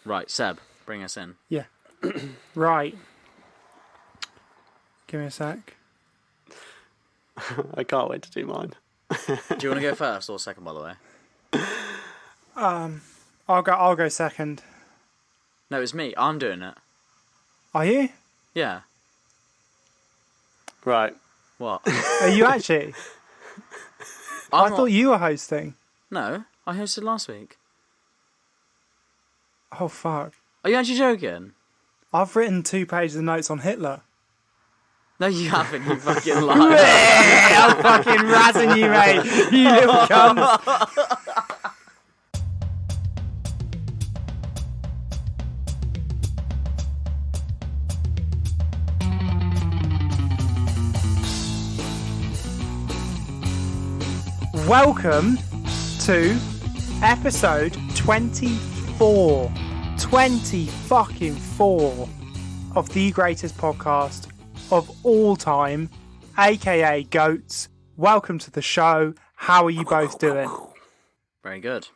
Right, Seb, bring us in. Yeah. Right. Give me a sec. I can't wait to do mine. Do you want to go first or second, by the way? I'll go second. No, it's me. I'm doing it. Are you? Yeah. Right. What? Are you actually? I thought you were hosting. No, I hosted last week. Oh, fuck. Are you actually joking? I've written 2 pages of notes on Hitler. No, you haven't, you fucking liar. I'm fucking razzing you, mate. You little cunt. Welcome to episode 24. 20 fucking 4 of the greatest podcast of all time, aka Goats. Welcome to the show. How are you both doing? Very good.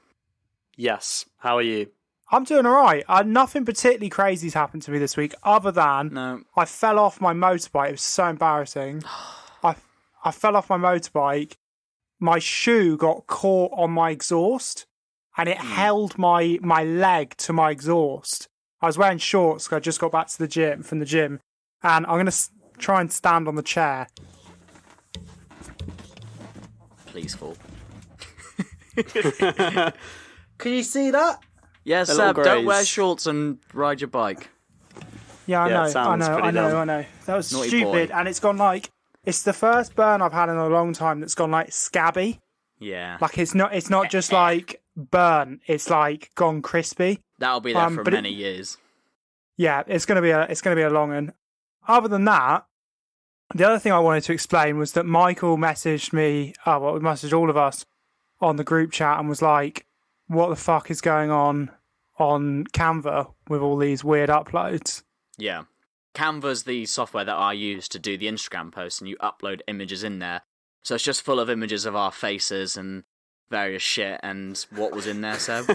Yes. How are you? I'm doing alright. Nothing particularly crazy's happened to me this week other than I fell off my motorbike. It was so embarrassing. I fell off my motorbike. My shoe got caught on my exhaust and it held my leg to my exhaust. I was wearing shorts because I just got back to from the gym, and I'm going to try and stand on the chair. Please fall. Can you see that? Yes, Seb, don't wear shorts and ride your bike. Yeah, I know. That was Naughty stupid, boy. and it's gone like... It's the first burn I've had in a long time that's gone like scabby. Yeah. Like it's not just like burn, it's like gone crispy. That'll be there for many years. Yeah, it's gonna be a long one. Other than that, the other thing I wanted to explain was that Michael messaged me, he messaged all of us on the group chat and was like, what the fuck is going on Canva with all these weird uploads? Yeah. Canva's the software that I use to do the Instagram posts, and you upload images in there. So it's just full of images of our faces and various shit. And what was in there, Seb?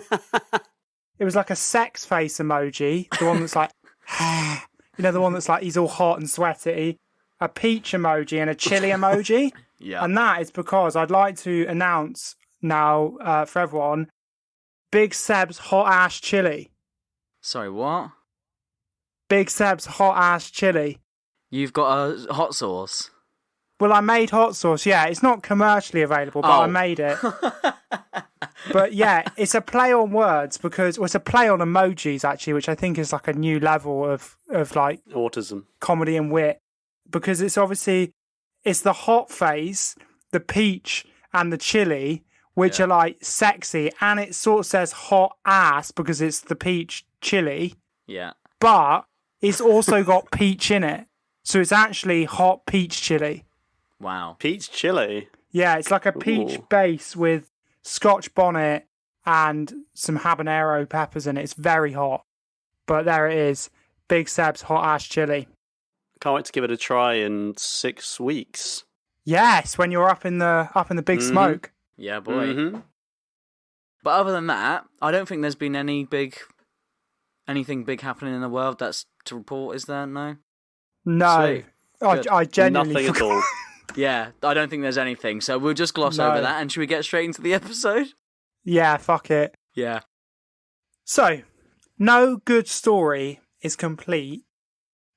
It was like a sex face emoji, the one that's like, the one that's like he's all hot and sweaty, a peach emoji and a chili emoji. Yeah. And that is because I'd like to announce now for everyone, Big Seb's hot ass chili. Sorry, what? Big Seb's hot ass chili. You've got a hot sauce? Well, I made hot sauce, yeah. It's not commercially available, but I made it. But yeah, it's a play on words because it's a play on emojis, actually, which I think is like a new level of like... autism. Comedy and wit. Because it's the hot face, the peach, and the chili, which are like sexy, and it sort of says hot ass because it's the peach chili. Yeah. But it's also got peach in it. So it's actually hot peach chili. Wow. Peach chili? Yeah, it's like a peach base with scotch bonnet and some habanero peppers in it. It's very hot. But there it is. Big Seb's hot ass chili. Can't wait to give it a try in 6 weeks. Yes, when you're up in the big smoke. Yeah, boy. Mm-hmm. But other than that, I don't think there's been anything big happening in the world that's to report, is there? No? No. I genuinely nothing at all. Yeah, I don't think there's anything. So we'll just gloss over that, and should we get straight into the episode? Yeah, fuck it. Yeah. So, no good story is complete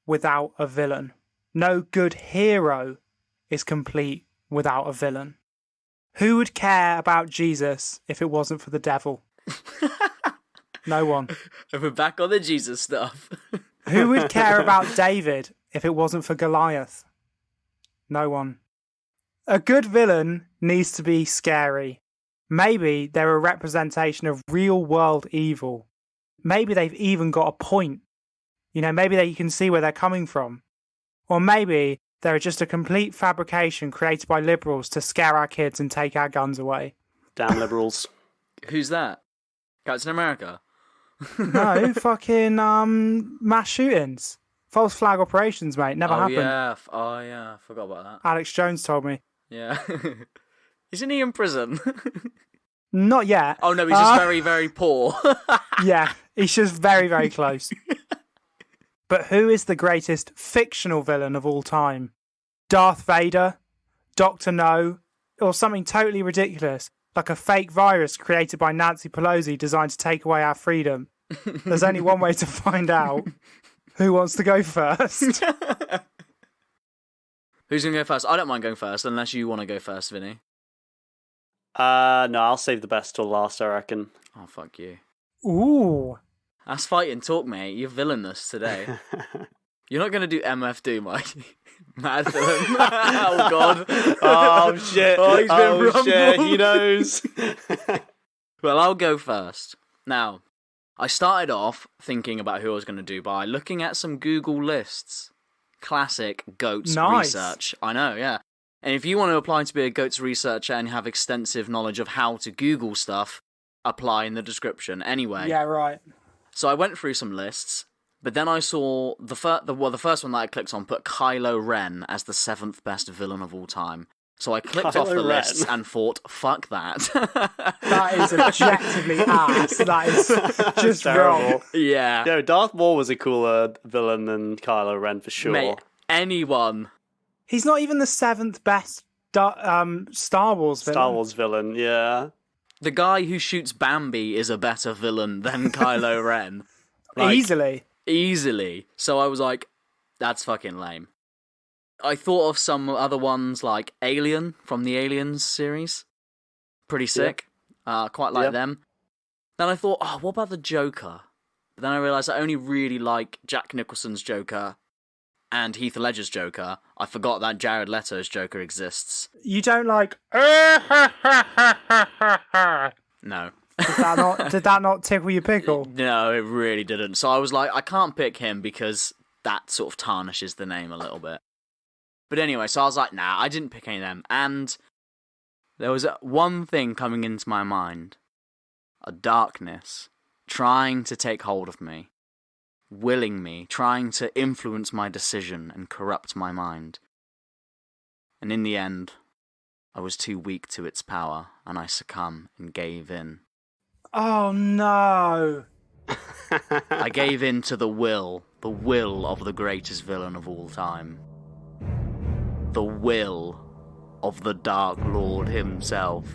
without a villain. No good hero is complete without a villain. Who would care about Jesus if it wasn't for the devil? No one. And we're back on the Jesus stuff. Who would care about David if it wasn't for Goliath? No one. A good villain needs to be scary. Maybe they're a representation of real-world evil. Maybe they've even got a point. Maybe you can see where they're coming from. Or maybe they're just a complete fabrication created by liberals to scare our kids and take our guns away. Damn liberals. Who's that? Captain America? No, fucking mass shootings. False flag operations, mate. Never happened. Yeah. I forgot about that. Alex Jones told me. Yeah. Isn't he in prison? Not yet. Oh, no, he's just very, very poor. Yeah. He's just very, very close. But who is the greatest fictional villain of all time? Darth Vader, Dr. No, or something totally ridiculous, like a fake virus created by Nancy Pelosi designed to take away our freedom? There's only one way to find out. Who wants to go first? Who's going to go first? I don't mind going first, unless you want to go first, Vinny. No, I'll save the best till last, I reckon. Oh, fuck you. Ooh. That's fighting talk, mate. You're villainous today. You're not going to do MF Doom, are you? Mad villain. Oh, God. Oh, shit. Oh, he's been rumbled. Shit. He knows. Well, I'll go first. Now, I started off thinking about who I was going to do by looking at some Google lists. Classic GOATS research. I know, yeah. And if you want to apply to be a GOATS researcher and have extensive knowledge of how to Google stuff, apply in the description. Anyway. Yeah, right. So I went through some lists, but then I saw the first one that I clicked on put Kylo Ren as the 7th best villain of all time. So I clicked off the lists and thought, fuck that. That is objectively ass. That is just wrong. Yeah. No, Darth Maul was a cooler villain than Kylo Ren for sure. Mate, anyone. He's not even the 7th best Star Wars villain. Star Wars villain, yeah. The guy who shoots Bambi is a better villain than Kylo Ren. Like, Easily. So I was like, that's fucking lame. I thought of some other ones like Alien from the Aliens series. Pretty sick. Yeah. Quite like them. Then I thought, what about the Joker? But then I realised I only really like Jack Nicholson's Joker and Heath Ledger's Joker. I forgot that Jared Leto's Joker exists. You don't like... No. Did that not tickle your pickle? No, it really didn't. So I was like, I can't pick him because that sort of tarnishes the name a little bit. But anyway, so I was like, nah, I didn't pick any of them. And there was one thing coming into my mind. A darkness trying to take hold of me. Willing me, trying to influence my decision and corrupt my mind. And in the end, I was too weak to its power, and I succumbed and gave in. Oh no! I gave in to the will of the greatest villain of all time. The will of the Dark Lord himself.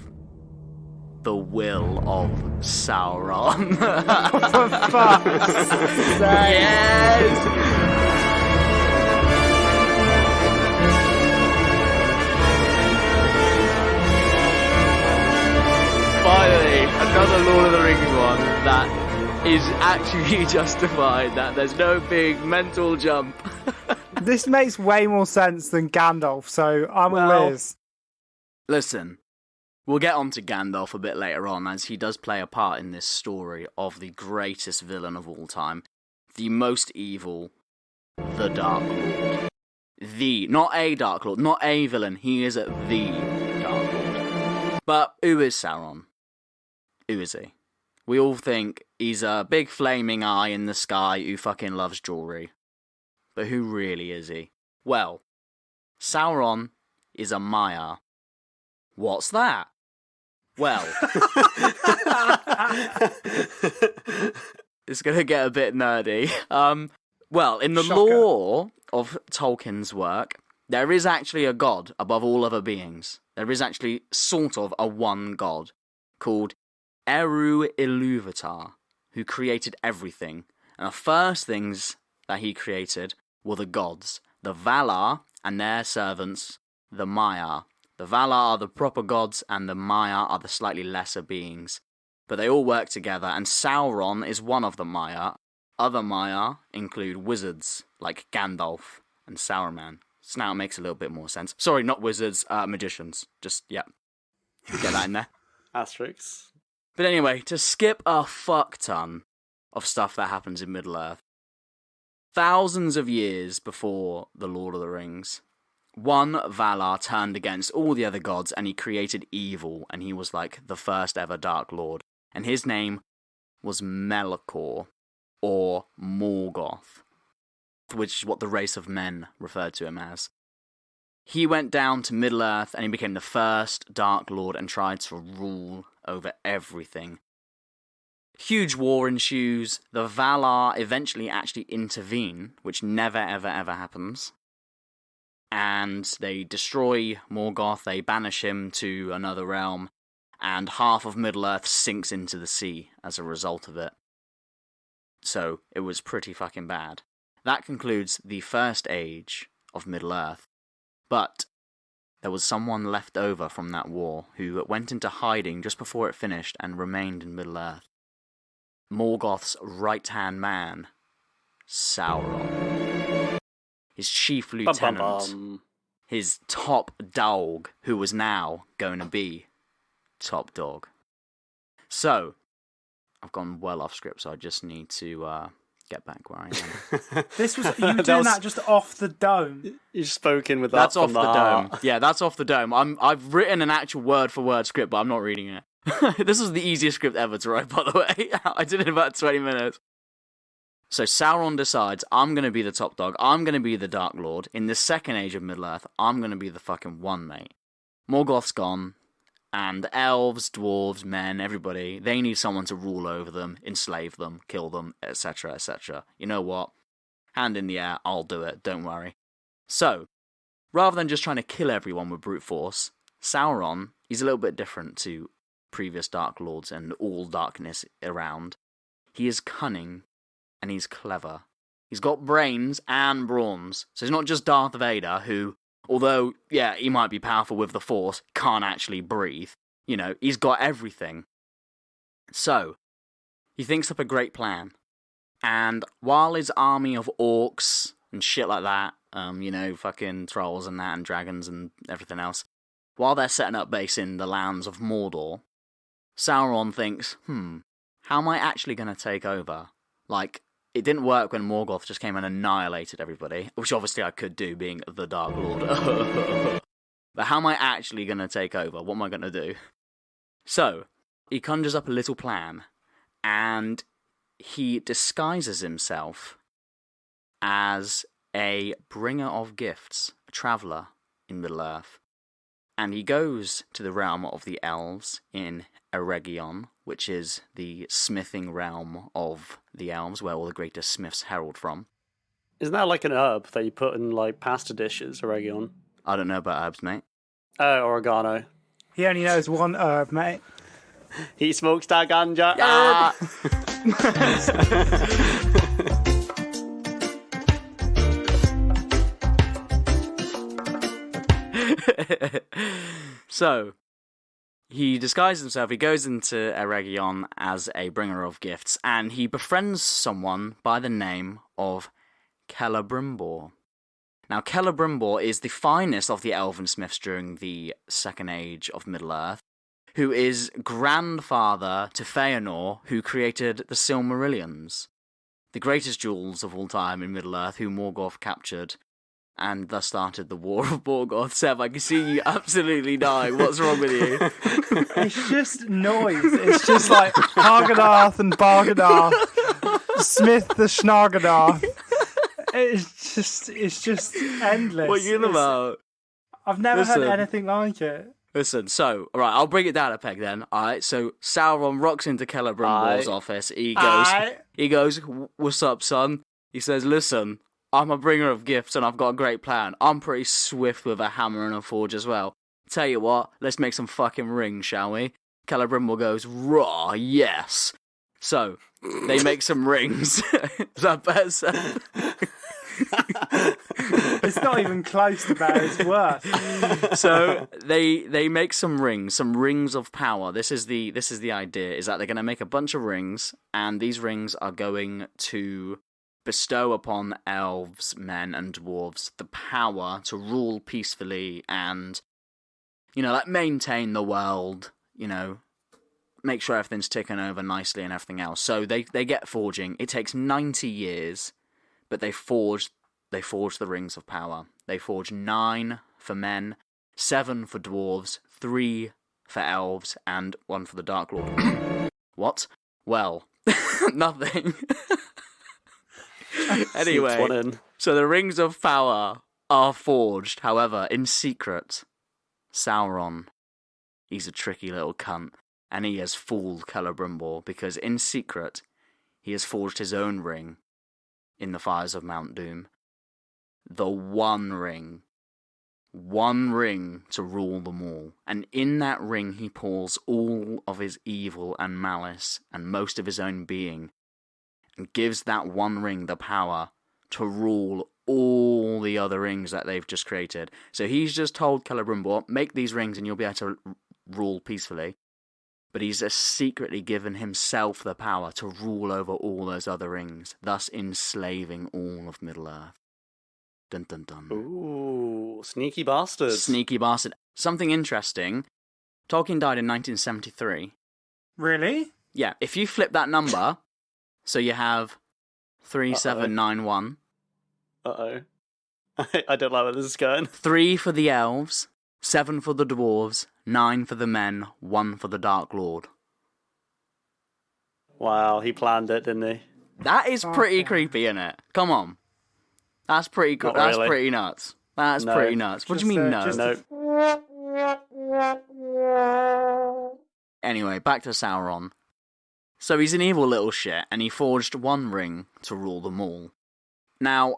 The will of Sauron. For fuck's sake. Yes! Finally, another Lord of the Rings one that is actually justified, that there's no big mental jump. This makes way more sense than Gandalf, so I'm all ears. Listen, we'll get on to Gandalf a bit later on, as he does play a part in this story of the greatest villain of all time. The most evil, the Dark Lord. Not a Dark Lord, not a villain, he is the Dark Lord. But who is Sauron? Who is he? We all think he's a big flaming eye in the sky who fucking loves jewelry. But who really is he? Well, Sauron is a Maya. What's that? Well, it's going to get a bit nerdy. Well, in the lore of Tolkien's work, there is actually a god above all other beings. There is actually sort of a one god called Eru Ilúvatar, who created everything. And the first things that he created were the gods, the Valar and their servants, the Maya. The Valar are the proper gods, and the Maya are the slightly lesser beings. But they all work together, and Sauron is one of the Maya. Other Maya include wizards, like Gandalf and Saruman. So now it makes a little bit more sense. Sorry, not wizards, magicians. Just, get that in there. Asterisks. But anyway, to skip a fuck ton of stuff that happens in Middle-earth, thousands of years before The Lord of the Rings, one Valar turned against all the other gods and he created evil, and he was like the first ever Dark Lord. And his name was Melkor, or Morgoth, which is what the race of men referred to him as. He went down to Middle-earth and he became the first Dark Lord and tried to rule over everything. Huge war ensues. The Valar eventually actually intervene, which never, ever, ever happens. And they destroy Morgoth, they banish him to another realm, and half of Middle-earth sinks into the sea as a result of it. So, it was pretty fucking bad. That concludes the first age of Middle-earth. But there was someone left over from that war who went into hiding just before it finished and remained in Middle-earth. Morgoth's right-hand man, Sauron. His chief lieutenant, his top dog, who was now going to be top dog. So, I've gone well off script, so I just need to get back where I am. This was you were doing that just off the dome. You've spoken with that. That's off from the heart. dome. Yeah, that's off the dome. I've written an actual word-for-word script, but I'm not reading it. This was the easiest script ever to write, by the way. I did it in about 20 minutes. So Sauron decides, I'm going to be the top dog. I'm going to be the Dark Lord. In the second age of Middle-earth, I'm going to be the fucking one, mate. Morgoth's gone, and elves, dwarves, men, everybody, they need someone to rule over them, enslave them, kill them, etc., etc. You know what? Hand in the air, I'll do it, don't worry. So, rather than just trying to kill everyone with brute force, Sauron is a little bit different to previous Dark Lords and all darkness around. He is cunning, and he's clever. He's got brains and brawns. So he's not just Darth Vader, who, although, yeah, he might be powerful with the Force, can't actually breathe. You know, he's got everything. So, he thinks up a great plan. And while his army of orcs and shit like that, you know, fucking trolls and that, and dragons and everything else, while they're setting up base in the lands of Mordor, Sauron thinks, how am I actually going to take over? Like, it didn't work when Morgoth just came and annihilated everybody, which obviously I could do, being the Dark Lord. But how am I actually going to take over? What am I going to do? So, he conjures up a little plan, and he disguises himself as a bringer of gifts, a traveller in Middle-earth. And he goes to the realm of the elves in Eregion, which is the smithing realm of the elves, where all the greatest smiths herald from. Isn't that like an herb that you put in like pasta dishes, oregano? I don't know about herbs, mate. Oregano. He only knows one herb, mate. He smokes that ganja. So, he disguises himself, he goes into Eregion as a bringer of gifts, and he befriends someone by the name of Celebrimbor. Now, Celebrimbor is the finest of the elven smiths during the Second Age of Middle-earth, who is grandfather to Feanor, who created the Silmarillions, the greatest jewels of all time in Middle-earth, who Morgoth captured, and thus started the War of Morgoth. Seb, I can see you absolutely dying. What's wrong with you? It's just noise. It's just like Hargadarth and Bargadarth, Smith the Schnargadarth. It's just endless. What are you about? I've never heard anything like it. Listen, so, alright, I'll bring it down a peg then. Alright, so Sauron rocks into Celebrimbor's office. He goes, what's up, son? He says, listen, I'm a bringer of gifts and I've got a great plan. I'm pretty swift with a hammer and a forge as well. Tell you what, let's make some fucking rings, shall we? Celebrimbor goes, raw, yes. So, they make some rings. Is that better, Seb? It's not even close to bad, it's worse. So they make some rings of power. This is the idea, is that they're going to make a bunch of rings, and these rings are going to bestow upon elves, men, and dwarves the power to rule peacefully and, you know, like maintain the world, you know, make sure everything's ticking over nicely and everything else. So they get forging. It takes 90 years, but they forge the rings of power. They forge 9 for men, 7 for dwarves, 3 for elves, and 1 for the Dark Lord. What? Well, nothing. Anyway, so the rings of power are forged, however, in secret. Sauron, he's a tricky little cunt. and he has fooled Celebrimbor, because in secret he has forged his own ring in the fires of Mount Doom. The One Ring. One ring to rule them all. And in that ring he pours all of his evil and malice and most of his own being, and gives that one ring the power to rule all the other rings that they've just created. So he's just told Celebrimbor, make these rings and you'll be able to rule peacefully. But he's just secretly given himself the power to rule over all those other rings, thus enslaving all of Middle-earth. Dun dun dun. Ooh, sneaky bastard. Sneaky bastard. Something interesting. Tolkien died in 1973. Really? Yeah, if you flip that number, so you have 3791. Uh-oh. I don't like where this is going. 3 for the elves, 7 for the dwarves, 9 for the men, 1 for the Dark Lord. Wow, he planned it, didn't he? That is pretty creepy, isn't it? Come on. That's pretty cool. Not That's really. pretty nuts. That's No. pretty nuts. What do you mean, no? No. Anyway, back to Sauron. So he's an evil little shit, and he forged one ring to rule them all. Now,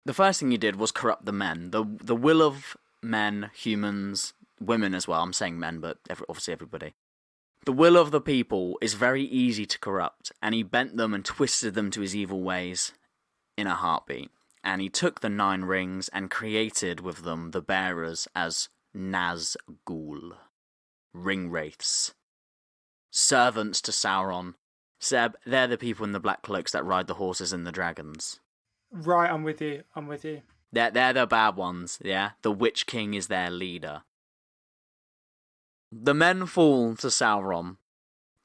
the first thing he did was corrupt the men. The will of men, humans, women as well. I'm saying men, but obviously everybody. The will of the people is very easy to corrupt, and he bent them and twisted them to his evil ways in a heartbeat. And he took the 9 rings and created with them the bearers as Nazgul, ring wraiths, servants to Sauron. Seb, they're the people in the black cloaks that ride the horses and the dragons. Right, I'm with you. They're the bad ones, yeah? The Witch King is their leader. The men fall to Sauron.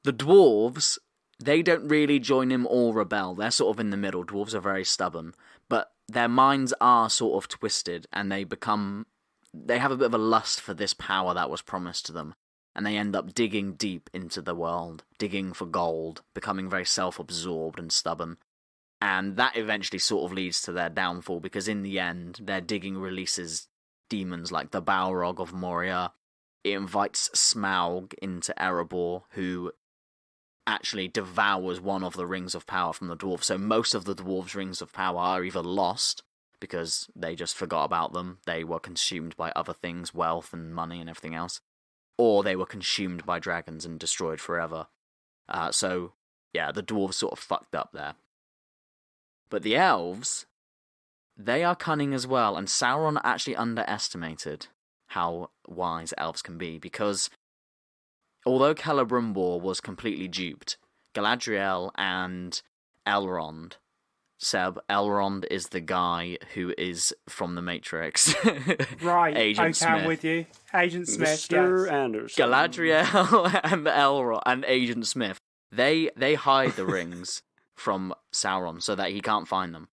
The dwarves, they don't really join him or rebel. They're sort of in the middle. Dwarves are very stubborn. But their minds are sort of twisted, and they have a bit of a lust for this power that was promised to them. And they end up digging deep into the world, digging for gold, becoming very self-absorbed and stubborn. And that eventually sort of leads to their downfall, because in the end, their digging releases demons like the Balrog of Moria. It invites Smaug into Erebor, who actually devours one of the rings of power from the dwarves. So most of the dwarves' rings of power are either lost, because they just forgot about them, they were consumed by other things, wealth and money and everything else, or they were consumed by dragons and destroyed forever. So, yeah, the dwarves sort of fucked up there. But the elves, they are cunning as well, and Sauron actually underestimated how wise elves can be, because although Celebrimbor was completely duped, Galadriel and Elrond, Seb, Elrond is the guy who is from the Matrix. Right, Agent Smith. I'm with you. Agent Smith, Mr. yes. Anderson. Galadriel and Elrond and Agent Smith, they hide the rings from Sauron so that he can't find them.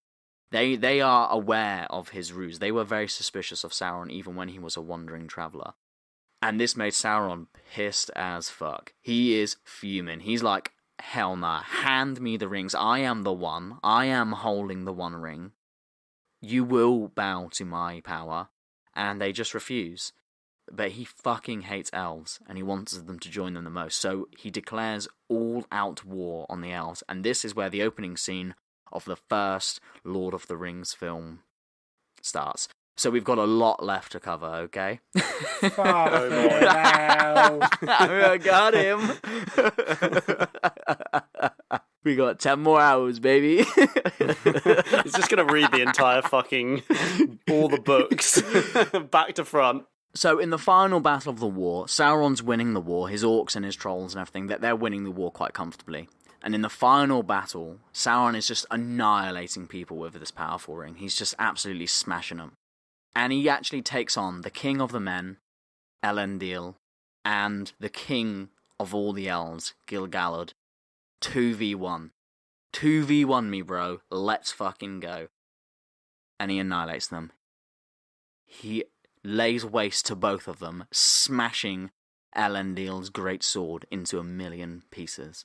They are aware of his ruse. They were very suspicious of Sauron even when he was a wandering traveller. And this made Sauron pissed as fuck. He is fuming. He's like, hell nah, hand me the rings. I am the one. I am holding the one ring. You will bow to my power. And they just refuse. But he fucking hates elves, and he wants them to join them the most. So he declares all-out war on the elves. And this is where the opening scene of the first Lord of the Rings film starts. So we've got a lot left to cover, okay? Fuck hell. I got him. We got 10 more hours, baby. He's just going to read the entire fucking, all the books, back to front. So in the final battle of the war, Sauron's winning the war, his orcs and his trolls and everything, they're winning the war quite comfortably. And in the final battle, Sauron is just annihilating people with this powerful ring. He's just absolutely smashing them. And he actually takes on the king of the men, Elendil, and the king of all the elves, Gil-galad, 2v1. 2v1 me, bro. Let's fucking go. And he annihilates them. He lays waste to both of them, smashing Elendil's great sword into 1,000,000 pieces.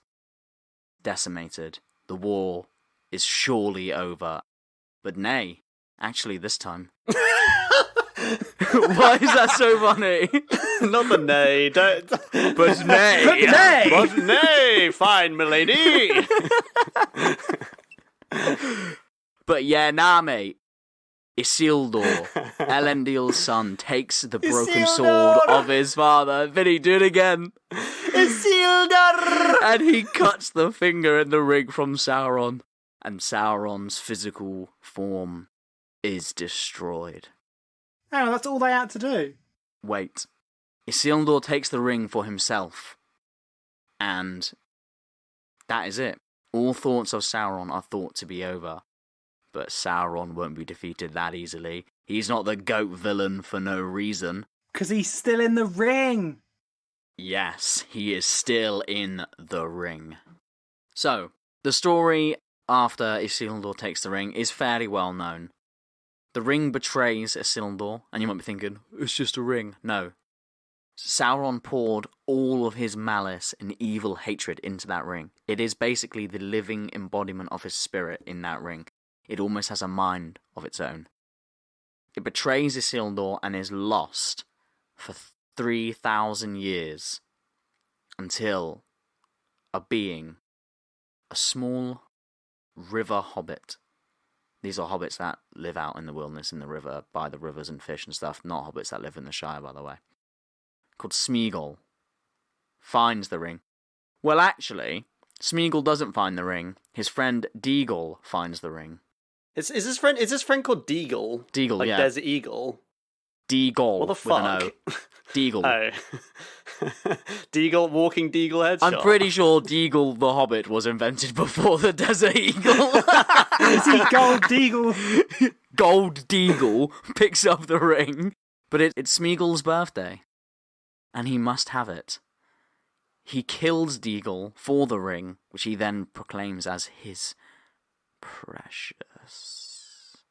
Decimated. The war is surely over. But nay, actually this time. Why is that so funny? Not the nay. Don't. But nay. But nay. But nay. Fine, milady. But yeah, nah, mate. Isildur, Elendil's son, takes the broken sword of his father. Vinny, do it again. Isildur! And he cuts the finger in the ring from Sauron. And Sauron's physical form is destroyed. Hang on, that's all they had to do. Wait. Isildur takes the ring for himself. And that is it. All thoughts of Sauron are thought to be over. But Sauron won't be defeated that easily. He's not the goat villain for no reason. Because he's still in the ring. Yes, he is still in the ring. So, the story after Isildur takes the ring is fairly well known. The ring betrays Isildur, and you might be thinking, it's just a ring. No. Sauron poured all of his malice and evil hatred into that ring. It is basically the living embodiment of his spirit in that ring. It almost has a mind of its own. It betrays Isildur and is lost for 3,000 years until a being, a small river hobbit. These are hobbits that live out in the wilderness, in the river, by the rivers and fish and stuff, not hobbits that live in the Shire, by the way. Called Smeagol. Finds the ring. Well, actually, Smeagol doesn't find the ring. His friend Deagle finds the ring. Is this friend called Deagle? Deagle, like yeah. Desert Eagle. Deagle. What the fuck? With an O. Deagle. Oh. Deagle, walking Deagle headshot. I'm pretty sure Deagle the Hobbit was invented before the Desert Eagle. Is he Gold Deagle? Gold Deagle picks up the ring. But it's Smeagol's birthday. And he must have it. He kills Deagle for the ring, which he then proclaims as his precious.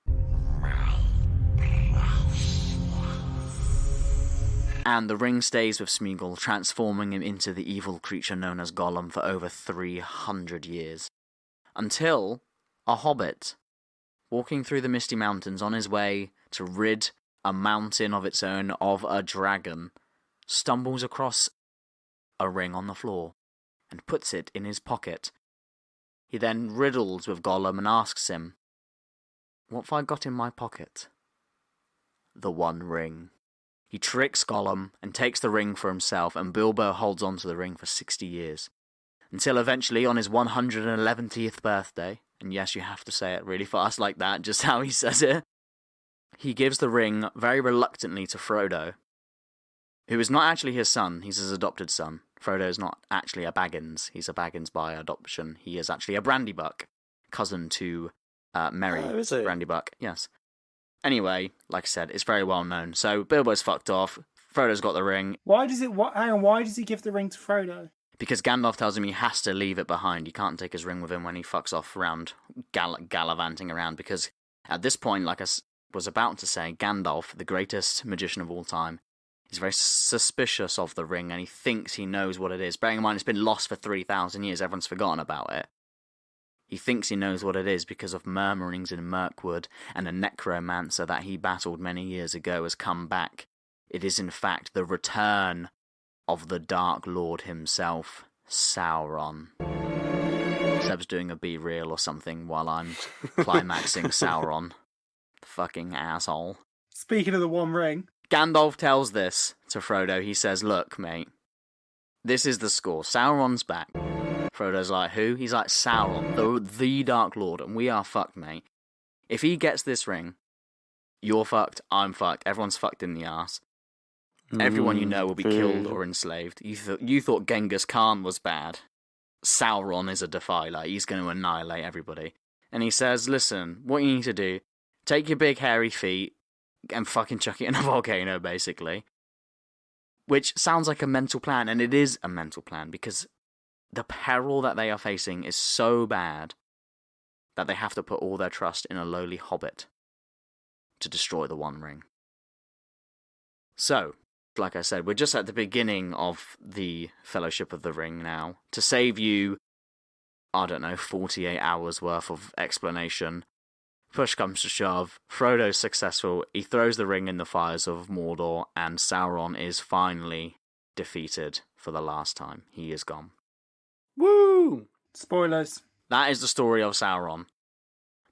And the ring stays with Smeagol, transforming him into the evil creature known as Gollum for over 300 years. Until a hobbit, walking through the Misty Mountains on his way to rid a mountain of its own of a dragon, stumbles across a ring on the floor and puts it in his pocket. He then riddles with Gollum and asks him, "What have I got in my pocket?" "The One Ring." He tricks Gollum and takes the ring for himself, and Bilbo holds on to the ring for 60 years. Until eventually, on his 111th birthday, and yes, you have to say it really fast like that, just how he says it, he gives the ring very reluctantly to Frodo, who is not actually his son, he's his adopted son. Frodo is not actually a Baggins, he's a Baggins by adoption. He is actually a Brandybuck, cousin to Merry Brandybuck, yes. Anyway, like I said, it's very well known. So Bilbo's fucked off, Frodo's got the ring. Why does he give the ring to Frodo? Because Gandalf tells him he has to leave it behind. He can't take his ring with him when he fucks off around gallivanting around, because at this point, like I was about to say, Gandalf, the greatest magician of all time, is very suspicious of the ring, and he thinks he knows what it is. Bearing in mind, it's been lost for 3,000 years. Everyone's forgotten about it. He thinks he knows what it is because of murmurings in Mirkwood, and a necromancer that he battled many years ago has come back. It is in fact the return of the Dark Lord himself, Sauron. Seb's doing a Be Real or something while I'm climaxing Sauron. Fucking asshole. Speaking of the One Ring. Gandalf tells this to Frodo. He says, "Look, mate, this is the score. Sauron's back." Frodo's like, "Who?" He's like, "Sauron, the Dark Lord, and we are fucked, mate. If he gets this ring, you're fucked, I'm fucked, everyone's fucked in the ass. Everyone you know will be killed or enslaved. You thought Genghis Khan was bad. Sauron is a defiler. He's going to annihilate everybody." And he says, "Listen, what you need to do, take your big hairy feet and fucking chuck it in a volcano, basically." Which sounds like a mental plan, and it is a mental plan, because the peril that they are facing is so bad that they have to put all their trust in a lowly hobbit to destroy the One Ring. So, like I said, we're just at the beginning of the Fellowship of the Ring now. To save you, 48 hours worth of explanation, Push comes to shove, Frodo's successful, he throws the ring in the fires of Mordor, and Sauron is finally defeated for the last time. He is gone. Woo! Spoilers. That is the story of Sauron.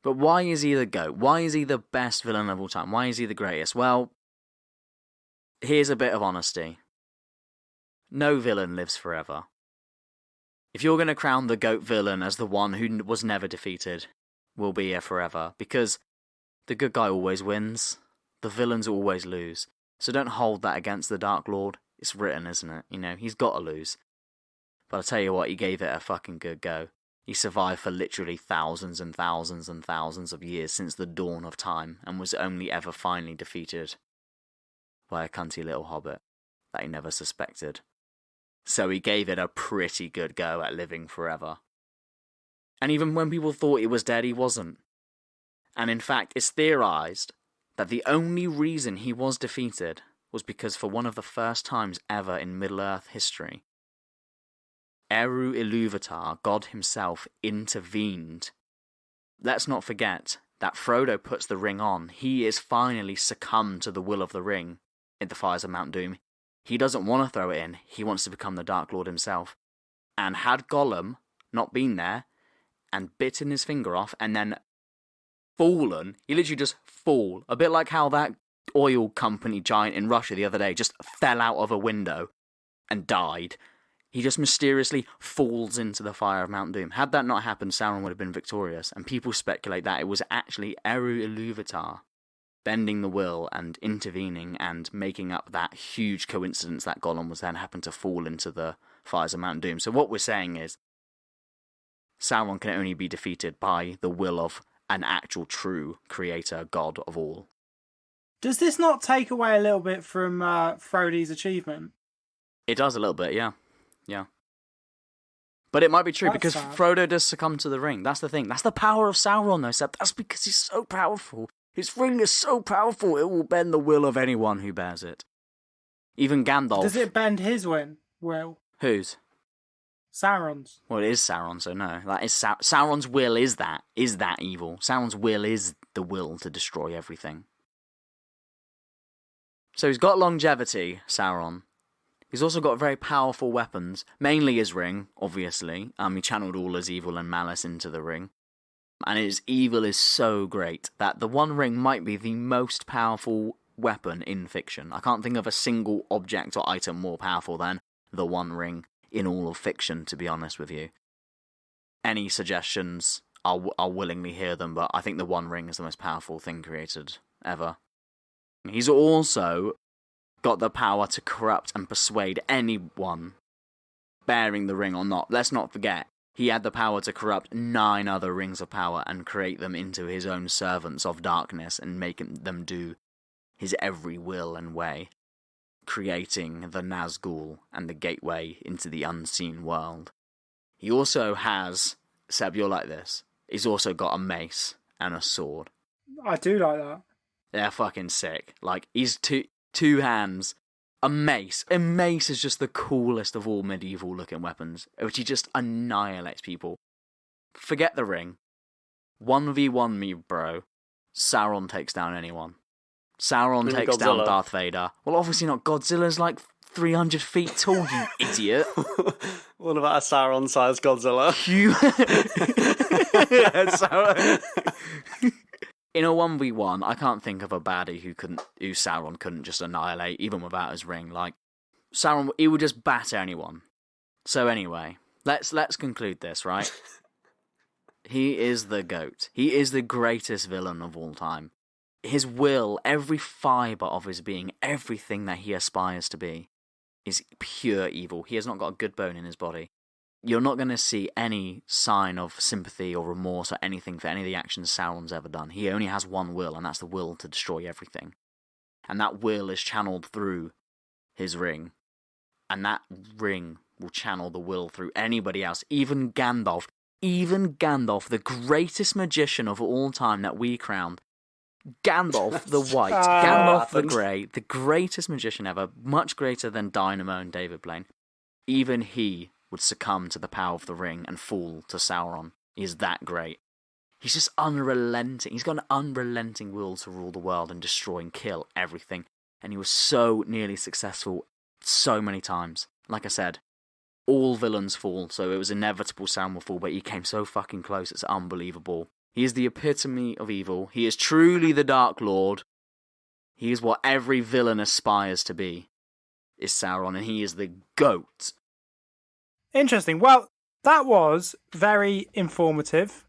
But why is he the GOAT? Why is he the best villain of all time? Why is he the greatest? Well, here's a bit of honesty. No villain lives forever. If you're going to crown the GOAT villain as the one who was never defeated, will be here forever, because the good guy always wins, the villains always lose. So don't hold that against the Dark Lord. It's written, isn't it? You know, he's got to lose. But I'll tell you what, he gave it a fucking good go. He survived for literally thousands and thousands and thousands of years since the dawn of time, and was only ever finally defeated by a cunty little hobbit that he never suspected. So he gave it a pretty good go at living forever. And even when people thought he was dead, he wasn't. And in fact, it's theorized that the only reason he was defeated was because for one of the first times ever in Middle-earth history, Eru Ilúvatar, God himself, intervened. Let's not forget that Frodo puts the ring on. He is finally succumbed to the will of the ring in the fires of Mount Doom. He doesn't want to throw it in. He wants to become the Dark Lord himself. And had Gollum not been there and bitten his finger off and then fallen, he literally just fall. A bit like how that oil company giant in Russia the other day just fell out of a window and died. He just mysteriously falls into the fire of Mount Doom. Had that not happened, Sauron would have been victorious, and people speculate that it was actually Eru Ilúvatar bending the will and intervening and making up that huge coincidence that Gollum was then happened to fall into the fires of Mount Doom. So what we're saying is Sauron can only be defeated by the will of an actual true creator, god of all. Does this not take away a little bit from Frodo's achievement? It does a little bit, yeah. Yeah. But it might be true That's because sad. Frodo does succumb to the ring. That's the thing. That's the power of Sauron, though, Seb. That's because he's so powerful. His ring is so powerful, it will bend the will of anyone who bears it. Even Gandalf. Does it bend his will? Whose? Sauron's. Well, it is Sauron, so no. That is Sauron's will is that evil. Sauron's will is the will to destroy everything. So he's got longevity, Sauron. He's also got very powerful weapons, mainly his ring, obviously. He channeled all his evil and malice into the ring. And his evil is so great that the One Ring might be the most powerful weapon in fiction. I can't think of a single object or item more powerful than the One Ring in all of fiction, to be honest with you. Any suggestions, I'll willingly hear them, but I think the One Ring is the most powerful thing created ever. He's also got the power to corrupt and persuade anyone, bearing the ring or not. Let's not forget, he had the power to corrupt 9 other rings of power and create them into his own servants of darkness and make them do his every will and way, creating the Nazgul and the gateway into the unseen world. He also has, Seb, you're like this, he's also got a mace and a sword. I do like that. They're fucking sick. Like, he's two hands, a mace. A mace is just the coolest of all medieval-looking weapons, which he just annihilates people. Forget the ring. 1v1 me, bro. Sauron takes down anyone. Sauron takes down Godzilla. Darth Vader. Well, obviously not. Godzilla's like 300 feet tall, you idiot. What about a Sauron-sized Godzilla? Sauron. In a 1v1, I can't think of a baddie who Sauron couldn't just annihilate, even without his ring. Like, Sauron, he would just batter anyone. So anyway, let's conclude this, right? He is the GOAT. He is the greatest villain of all time. His will, every fibre of his being, everything that he aspires to be, is pure evil. He has not got a good bone in his body. You're not going to see any sign of sympathy or remorse or anything for any of the actions Sauron's ever done. He only has one will, and that's the will to destroy everything. And that will is channeled through his ring. And that ring will channel the will through anybody else, even Gandalf. Even Gandalf, the greatest magician of all time that we crowned. Gandalf the White, Gandalf the Grey, the greatest magician ever, much greater than Dynamo and David Blaine. Even he would succumb to the power of the ring and fall to Sauron. He is that great. He's just unrelenting. He's got an unrelenting will to rule the world and destroy and kill everything. And he was so nearly successful so many times. Like I said, all villains fall, so it was inevitable Sam will fall, but he came so fucking close, it's unbelievable. He is the epitome of evil. He is truly the Dark Lord. He is what every villain aspires to be, is Sauron, and he is the GOAT. Interesting. Well, that was very informative.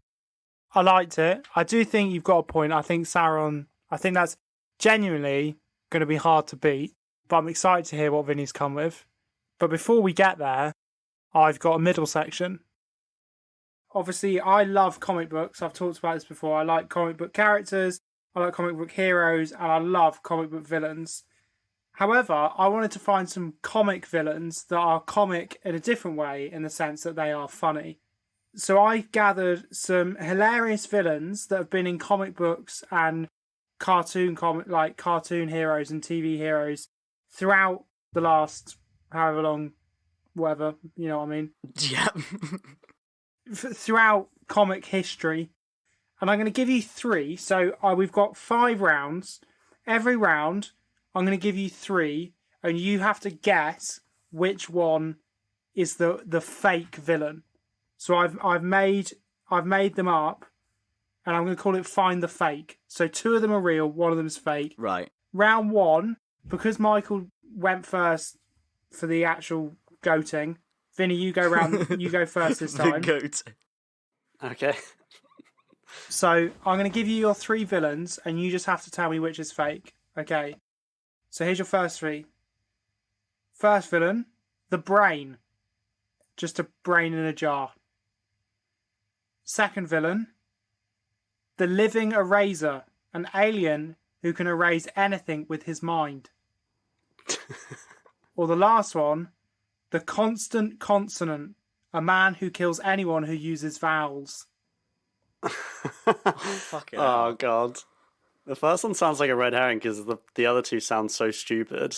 I liked it. I do think you've got a point. I think Sauron, I think that's genuinely going to be hard to beat, but I'm excited to hear what Vinny's come with. But before we get there, I've got a middle section. Obviously, I love comic books. I've talked about this before. I like comic book characters, I like comic book heroes, and I love comic book villains. However, I wanted to find some comic villains that are comic in a different way, in the sense that they are funny. So I gathered some hilarious villains that have been in comic books and cartoon heroes and TV heroes throughout the last however long, whatever, you know what I mean? Yeah. Throughout comic history. And I'm going to give you 3. So we've got 5 rounds. Every round, I'm going to give you 3, and you have to guess which one is the fake villain. So I've made them up, and I'm going to call it Find the Fake. So 2 of them are real, 1 of them's fake. Right. Round 1, because Michael went first for the actual goating. Vinny, you go first this time. The goat. Okay. So I'm going to give you your 3 villains, and you just have to tell me which is fake. Okay. So here's your first 3. First villain, the Brain. Just a brain in a jar. Second villain, the Living Eraser, an alien who can erase anything with his mind. Or the last one, the Constant Consonant, a man who kills anyone who uses vowels. Fuck it. Oh, God. The first one sounds like a red herring because the other 2 sound so stupid.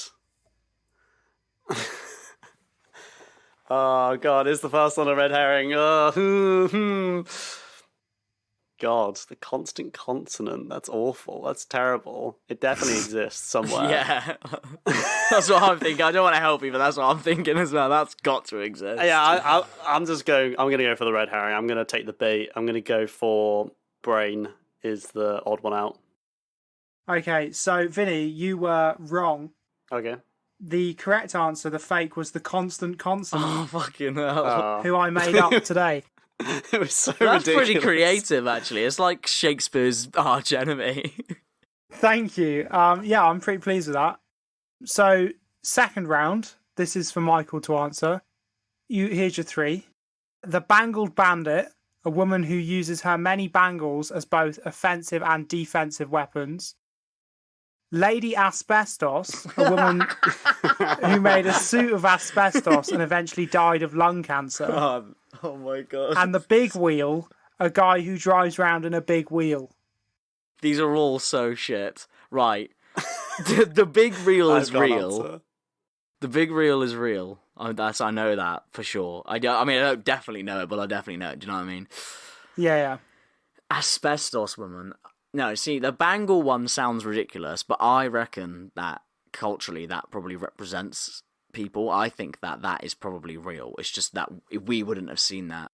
Oh, God, is the first one a red herring? Oh, God, the Constant Consonant. That's awful. That's terrible. It definitely exists somewhere. Yeah. That's what I'm thinking. I don't want to help you, but that's what I'm thinking as well. That's got to exist. Yeah, I'm going to go for the red herring. I'm going to take the bait. I'm going to go for Brain is the odd one out. Okay, so Vinny, you were wrong. Okay. The correct answer, the fake, was the Constant Consonant. Oh, fucking hell. Who I made up today. It was so That's ridiculous. pretty creative, actually. It's like Shakespeare's arch enemy. Thank you. Yeah, I'm pretty pleased with that. So, second round. This is for Michael to answer. Here's your 3. The Bangled Bandit, a woman who uses her many bangles as both offensive and defensive weapons. Lady Asbestos, a woman who made a suit of asbestos and eventually died of lung cancer. Oh my god. And the Big Wheel, a guy who drives around in a big wheel. These are all so shit. Right. The big reel is real. The big reel is real. I know that for sure. I don't definitely know it, but I definitely know it. Do you know what I mean? Yeah. Asbestos woman. No, see, the bangle one sounds ridiculous, but I reckon that culturally that probably represents people. I think that is probably real. It's just that we wouldn't have seen that.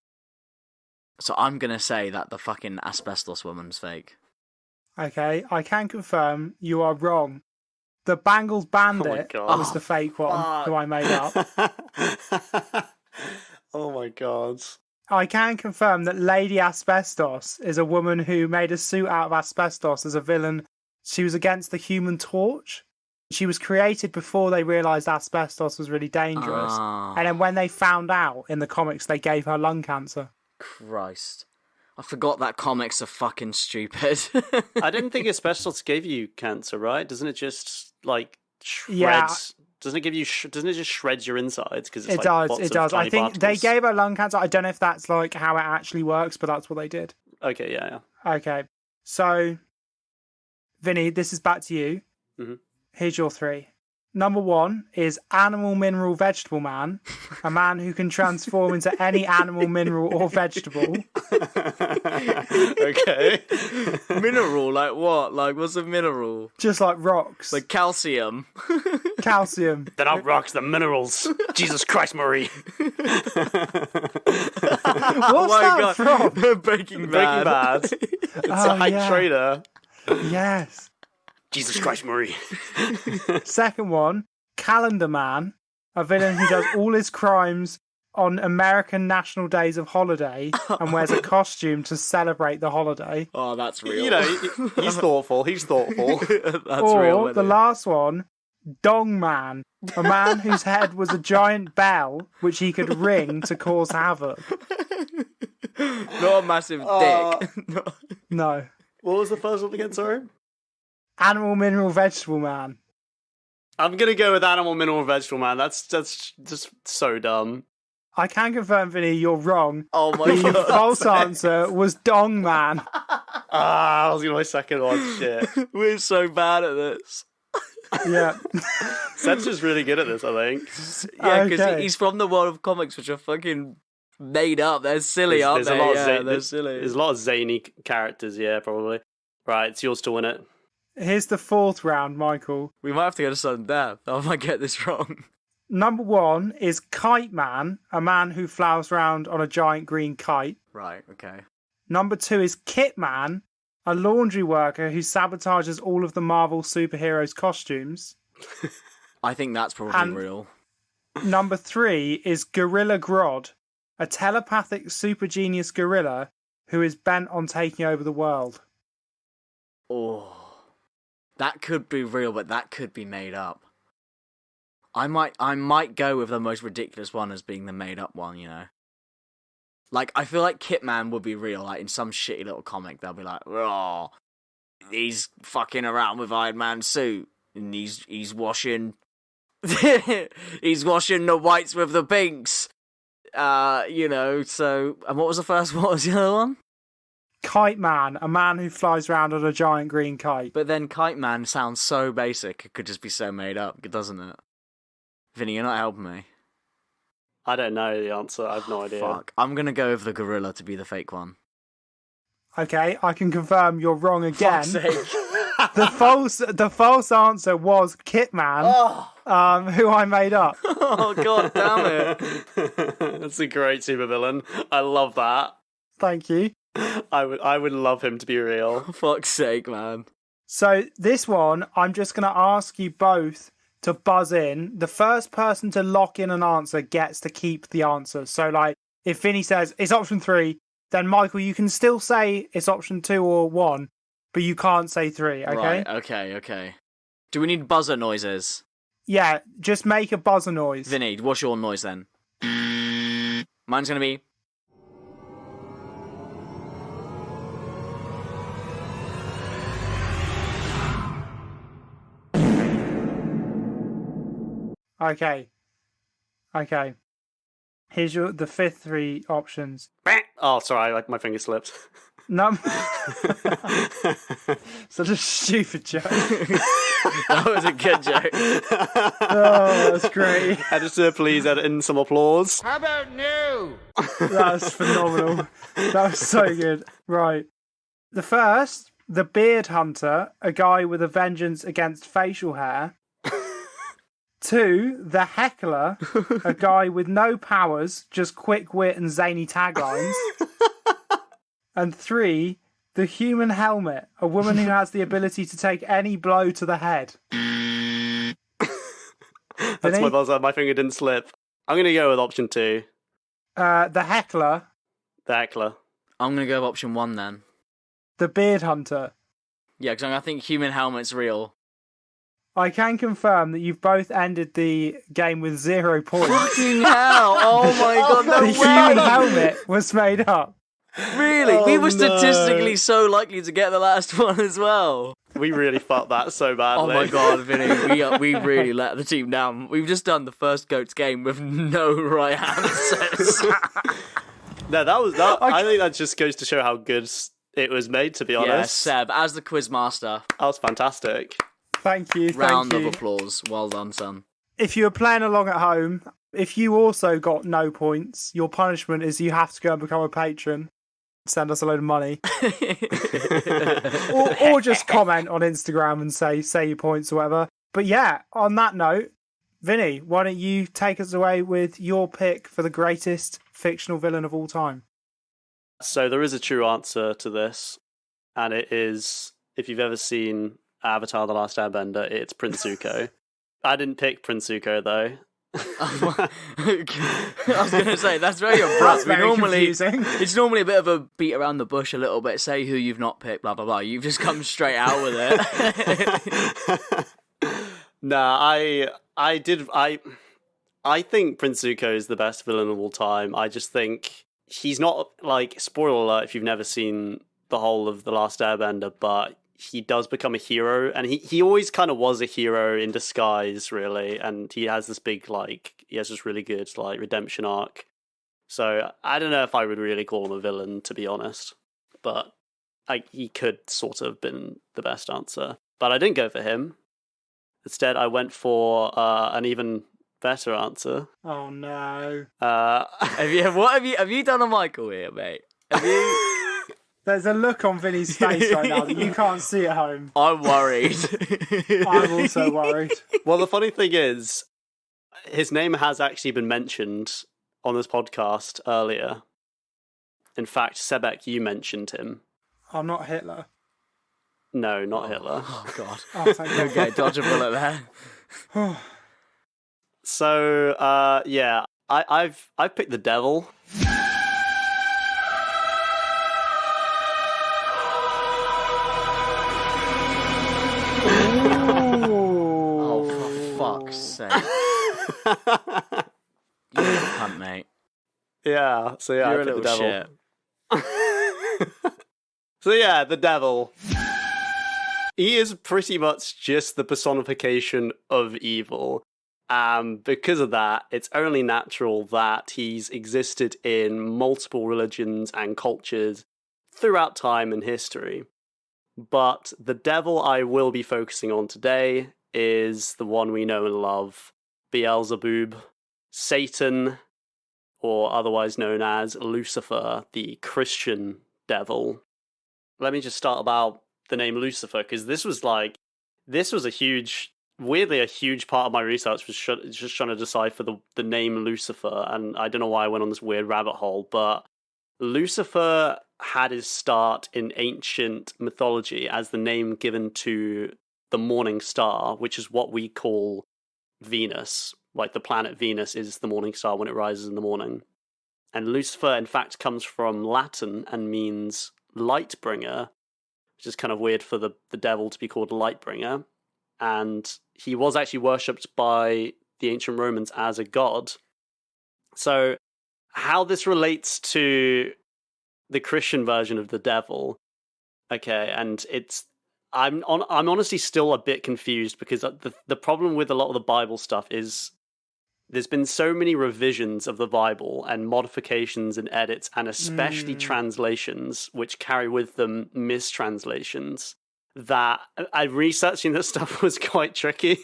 So I'm going to say that the fucking asbestos woman's fake. Okay, I can confirm you are wrong. The Bangled Bandit was the fake one who I made up. Oh my god. I can confirm that Lady Asbestos is a woman who made a suit out of asbestos as a villain. She was against the Human Torch. She was created before they realised asbestos was really dangerous. And then when they found out in the comics, they gave her lung cancer. Christ. I forgot that comics are fucking stupid. I didn't think asbestos gave you cancer, right? Doesn't it just, like, shreds... Yeah. Doesn't it just shreds your insides? Because it does. I think they gave her lung cancer. I don't know if that's like how it actually works, but that's what they did. Okay, yeah. Okay, so Vinny, this is back to you. Mm-hmm. Here's your 3. Number 1 is Animal, Mineral, Vegetable Man, a man who can transform into any animal, mineral, or vegetable. Okay. Mineral, like what? Like, what's a mineral? Just like rocks. Like calcium. Calcium. Then out rocks the minerals. Jesus Christ, Marie. What's that from? Breaking Breaking Bad. Bad. It's a hype trader. Yes. Jesus Christ, Marie. Second one, Calendar Man, a villain who does all his crimes on American national days of holiday and wears a costume to celebrate the holiday. Oh, that's real. You know, he's thoughtful. He's thoughtful. That's Or real. the last one, Dong Man, a man whose head was a giant bell which he could ring to cause havoc. Not a massive dick. No. What was the first one again, sorry? Animal, Mineral, Vegetable Man. I'm going to go with Animal, Mineral, Vegetable Man. That's just so dumb. I can confirm, Vinny, you're wrong. Oh my The god. false answer was Dong Man. I was going to my second one. Shit. We're so bad at this. Yeah. Seth's just really good at this, I think. Yeah, because Okay. he's from the world of comics, which are fucking made up. They're silly, aren't they? They're silly. There's a lot of zany characters, yeah, probably. Right, it's yours to win it. Here's the fourth round, Michael. We might have to go to sudden death. I might get this wrong. Number 1 is Kite Man, a man who flies around on a giant green kite. Right, okay. Number 2 is Kit Man, a laundry worker who sabotages all of the Marvel superheroes' costumes. I think that's probably And- real. Number 3 is Gorilla Grodd, a telepathic super genius gorilla who is bent on taking over the world. Oh. That could be real, but that could be made up. I might go with the most ridiculous one as being the made up one, you know. Like, I feel like Kitman would be real, like in some shitty little comic, they'll be like, oh, he's fucking around with Iron Man's suit, and he's washing he's washing the whites with the pinks. You know, so, and what was the first one? What was the other one? Kite Man, a man who flies around on a giant green kite. But then Kite Man sounds so basic, it could just be so made up, doesn't it? Vinny, you're not helping me. I don't know the answer. I have no idea. Fuck. I'm gonna go with the gorilla to be the fake one. Okay, I can confirm you're wrong again. Fuck's sake. The false answer was Kit Man, who I made up. Oh, god damn it. That's a great supervillain. I love that. Thank you. I would love him to be real. Fuck's sake, man. So this one, I'm just going to ask you both to buzz in. The first person to lock in an answer gets to keep the answer. So, like, if Vinny says it's option 3, then Michael, you can still say it's option 2 or 1, but you can't say 3, okay? Right, okay. Do we need buzzer noises? Yeah, just make a buzzer noise. Vinny, what's your noise then? Mine's gonna be... Okay. Here's the fifth 3 options. Oh, sorry, my finger slipped. Such a stupid joke. That was a good joke. Oh, that's great. Editor, please edit in some applause. How about new? That's phenomenal. That was so good. Right. The first, the Beard Hunter, a guy with a vengeance against facial hair. 2, the Heckler, a guy with no powers, just quick wit and zany taglines. And 3, the Human Helmet, a woman who has the ability to take any blow to the head. That's my buzzer. My finger didn't slip. I'm going to go with option 2. The Heckler, The heckler. I'm gonna go with option 1 then. the Beard Hunter. Yeah, because I think human helmet's real. I can confirm that you've both ended the game with 0 points. Fucking hell! Oh my god, no The way! Human Helmet was made up. Really? Oh, we were no. statistically so likely to get the last one as well. We really fucked that so Oh badly. my god, Vinny, we really let the team down. We've just done the first Goats game with no right answers. No, that was that. I think that just goes to show how good it was made. To be Yeah, honest, Seb, as the quiz master. that was fantastic. Thank you. Round thank you. of applause. Well done, son. If you were playing along at home, if you also got no points, your punishment is you have to go and become a patron. Send us a load of money. or just comment on Instagram and say your points or whatever. But yeah, on that note, Vinny, why don't you take us away with your pick for the greatest fictional villain of all time? So there is a true answer to this, and it is, if you've ever seen Avatar: The Last Airbender, it's Prince Zuko. I didn't pick Prince Zuko, though. I was going to say, that's very abrupt. Confusing. It's normally a bit of a beat around the bush a little bit, say who you've not picked, blah, blah, blah. You've just come straight out with it. Nah, I think Prince Zuko is the best villain of all time. I just think he's not, like, spoiler alert if you've never seen the whole of The Last Airbender, but he does become a hero, and he always kind of was a hero in disguise, really, and he has this big, like, he has this really good, like, redemption arc. So I don't know if I would really call him a villain, to be honest, but he could sort of have been the best answer. But I didn't go for him. Instead, I went for an even better answer. Oh no! Have you done a Michael here, mate? Have you? There's a look on Vinny's face right now that you can't see at home. I'm worried. I'm also worried. Well, the funny thing is, his name has actually been mentioned on this podcast earlier. In fact, Sebek, you mentioned him. I'm not Hitler. No, not Hitler. Oh God. Oh, thank God. Okay, dodge a bullet there. So, yeah, I've picked the devil. Oh, for fuck's sake. You're a cunt, mate. Yeah, so yeah, You're I a picked the little devil. shit. So yeah, the devil. He is pretty much just the personification of evil. Because of that, it's only natural that he's existed in multiple religions and cultures throughout time and history. But the devil I will be focusing on today is the one we know and love, Beelzebub, Satan, or otherwise known as Lucifer, the Christian devil. Let me just start about the name Lucifer, because this was a huge part of my research was just trying to decipher the name Lucifer, and I don't know why I went on this weird rabbit hole, but Lucifer had his start in ancient mythology as the name given to the morning star, which is what we call Venus. Like, the planet Venus is the morning star when it rises in the morning. And Lucifer, in fact, comes from Latin and means light bringer, which is kind of weird for the devil to be called light bringer. And he was actually worshipped by the ancient Romans as a god. So how this relates to the Christian version of the devil, okay, and I'm honestly still a bit confused, because the problem with a lot of the Bible stuff is there's been so many revisions of the Bible and modifications and edits, and especially translations, which carry with them mistranslations, that researching this stuff was quite tricky,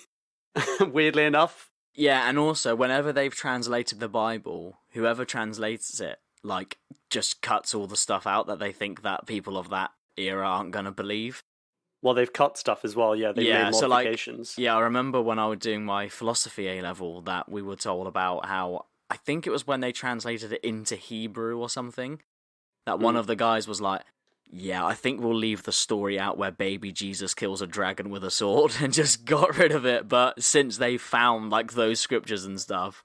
weirdly enough. Yeah, and also, whenever they've translated the Bible, whoever translates it, like, just cuts all the stuff out that they think that people of that era aren't going to believe. Well, they've cut stuff as well, yeah, they've made modifications. So, I remember when I was doing my philosophy A-level that we were told about how, I think it was when they translated it into Hebrew or something, that one of the guys was like, yeah, I think we'll leave the story out where baby Jesus kills a dragon with a sword, and just got rid of it. But since they found, like, those scriptures and stuff.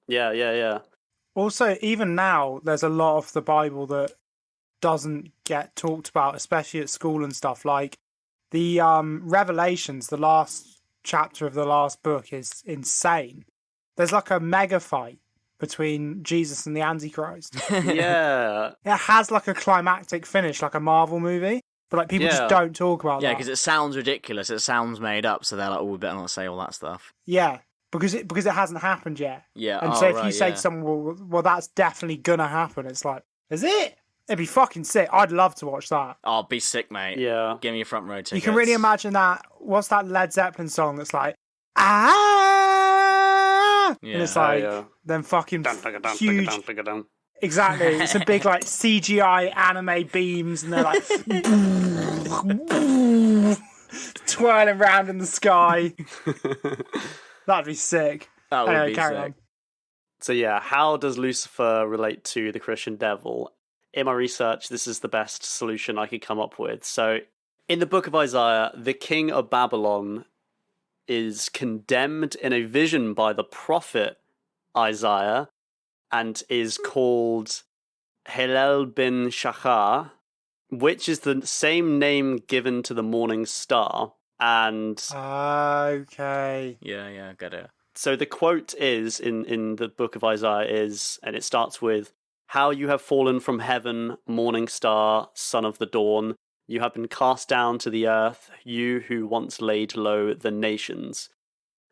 Yeah. Also, even now, there's a lot of the Bible that doesn't get talked about, especially at school and stuff. Like, the Revelations, the last chapter of the last book, is insane. There's like a mega fight between Jesus and the Antichrist. Yeah. It has like a climactic finish, like a Marvel movie, but like people just don't talk about that. Yeah, because it sounds ridiculous. It sounds made up, so they're like, oh, we better not say all that stuff. Yeah, because it hasn't happened yet. Yeah. And so if you say to someone, well, that's definitely gonna happen, it's like, is it? It'd be fucking sick. I'd love to watch that. Oh, be sick, mate. Yeah. Give me a front row ticket. You can really imagine that. What's that Led Zeppelin song that's like, ah? Yeah. And it's like, then fucking huge. Dun. Exactly. It's a big like CGI anime beams and they're like twirling around in the sky. That'd be sick. That would be carry sick. on. So yeah, how does Lucifer relate to the Christian devil? In my research, this is the best solution I could come up with. So in the book of Isaiah, the king of Babylon is condemned in a vision by the prophet Isaiah and is called Hillel bin Shachar, which is the same name given to the morning star. And Okay. Yeah, got it. so the quote is in the book of Isaiah is, and it starts with, "How you have fallen from heaven, morning star, son of the dawn. You have been cast down to the earth, you who once laid low the nations."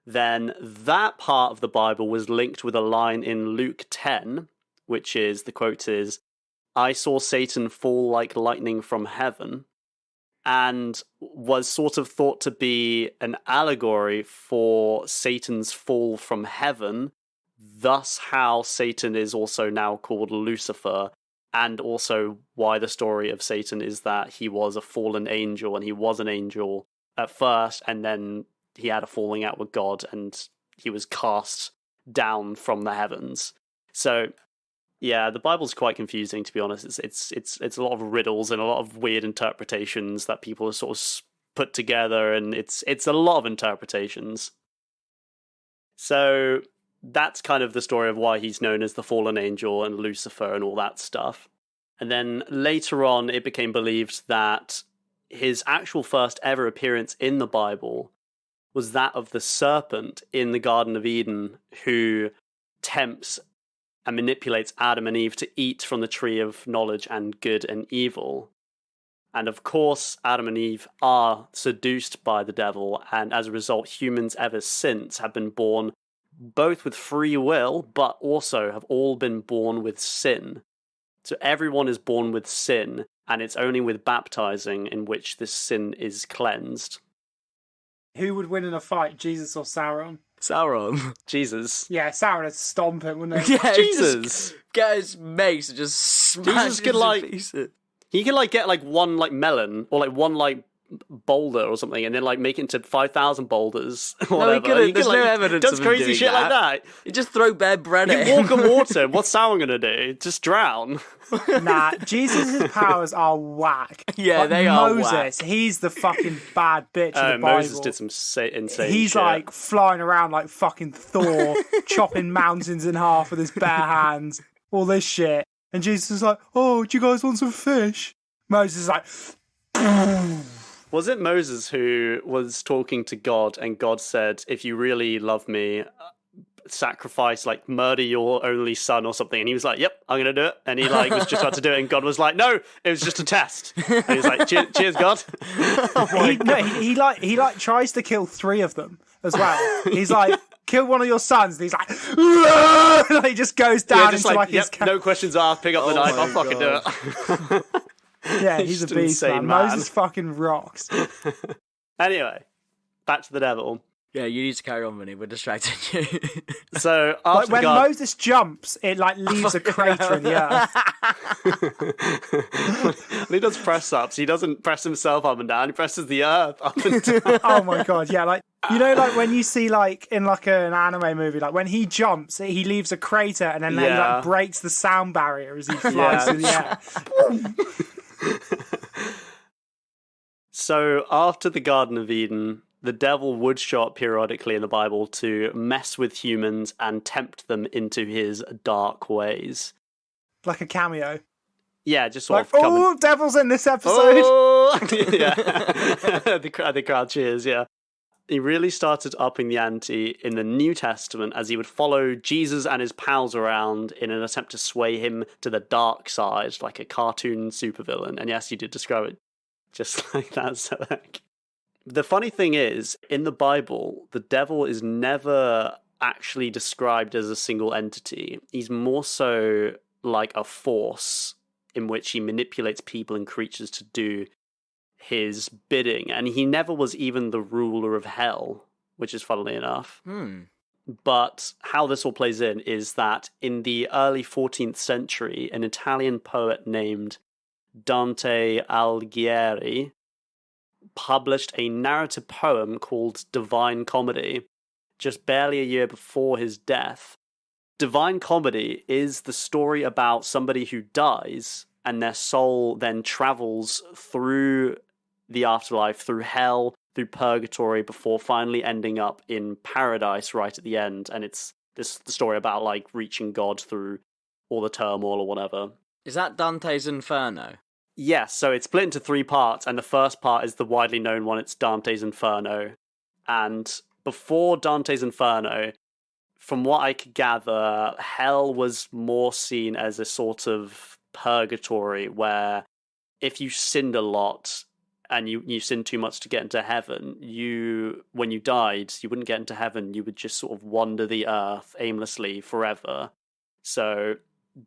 Then that part of the Bible was linked with a line in Luke 10, which is, the quote is, "I saw Satan fall like lightning from heaven," and was sort of thought to be an allegory for Satan's fall from heaven, thus how Satan is also now called Lucifer, and also why the story of Satan is that he was a fallen angel, and he was an angel at first, and then he had a falling out with God, and he was cast down from the heavens. So yeah, the Bible's quite confusing, to be honest. It's a lot of riddles and a lot of weird interpretations that people have sort of put together, and it's a lot of interpretations. So that's kind of the story of why he's known as the fallen angel and Lucifer and all that stuff. And then later on, it became believed that his actual first ever appearance in the Bible was that of the serpent in the Garden of Eden, who tempts and manipulates Adam and Eve to eat from the tree of knowledge and good and evil. And of course, Adam and Eve are seduced by the devil, and as a result, humans ever since have been born both with free will, but also have all been born with sin. So everyone is born with sin, and it's only with baptizing in which this sin is cleansed. Who would win in a fight, Jesus or Sauron? Sauron. Jesus. Yeah, Sauron would stomp him, wouldn't he? Yeah, Jesus. Just get his mace and just smash Jesus it could, to like- pieces. He can like get like one like melon or like one like boulder or something, and then like make it into 5,000 boulders. Or No, he whatever. couldn't. There's like, no evidence does of him crazy doing shit like that. You just throw bare bread You at can him. walk on water. What's Sauron gonna do? Just drown. Nah, Jesus' powers are whack. Yeah, Like they are Moses, whack. he's the fucking bad bitch in the Bible. Moses did some insane He's shit. like flying around like fucking Thor, chopping mountains in half with his bare hands, all this shit. And Jesus is like, "Oh, do you guys want some fish?" Moses is like, Was it Moses who was talking to God, and God said, "If you really love me, sacrifice, like murder your only son or something"? And he was like, "Yep, I'm gonna do it." And he like was just about to do it, and God was like, "No, it was just a test." And he was like, "Cheers, God." he tries to kill 3 of them as well. He's like, "Kill one of your sons." And he's like, and he just goes down just into like, his "Yep, no questions asked. Pick up the knife. my I'll fucking do it." Yeah, he's a Just an beast, insane man. man. Moses fucking rocks. Anyway, back to the devil. Yeah, you need to carry on, Vinny. We're distracting you. So Like after when God, Moses jumps, it like leaves a crater in the earth. when he does press ups, he doesn't press himself up and down. He presses the earth up and down. Oh my god, yeah, like you know, like when you see like in like an anime movie, like when he jumps, he leaves a crater and then he Yeah. like breaks the sound barrier as he flies Yeah. through the air. So after the Garden of Eden, the devil would show up periodically in the Bible to mess with humans and tempt them into his dark ways. Like a cameo. Yeah, just sort Like, of come and- oh, devil's in this episode. Oh! Yeah. the crowd cheers, yeah. He really started upping the ante in the New Testament as he would follow Jesus and his pals around in an attempt to sway him to the dark side, like a cartoon supervillain. And yes, you did describe it just like that, Selleck. The funny thing is, in the Bible, the devil is never actually described as a single entity. He's more so like a force in which he manipulates people and creatures to do his bidding. And he never was even the ruler of hell, which is funnily enough. But how this all plays in is that in the early 14th century, an Italian poet named Dante Alighieri published a narrative poem called Divine Comedy, just barely a year before his death. Divine Comedy is the story about somebody who dies and their soul then travels through the afterlife, through hell, through purgatory, before finally ending up in paradise right at the end. And it's the story about like reaching God through all the turmoil or whatever. Is that Dante's Inferno? Yes, so it's split into 3 parts, and the first part is the widely known one. It's Dante's Inferno. And before Dante's Inferno, from what I could gather, hell was more seen as a sort of purgatory where if you sinned a lot and you sinned too much to get into heaven, when you died, you wouldn't get into heaven. You would just sort of wander the earth aimlessly forever. So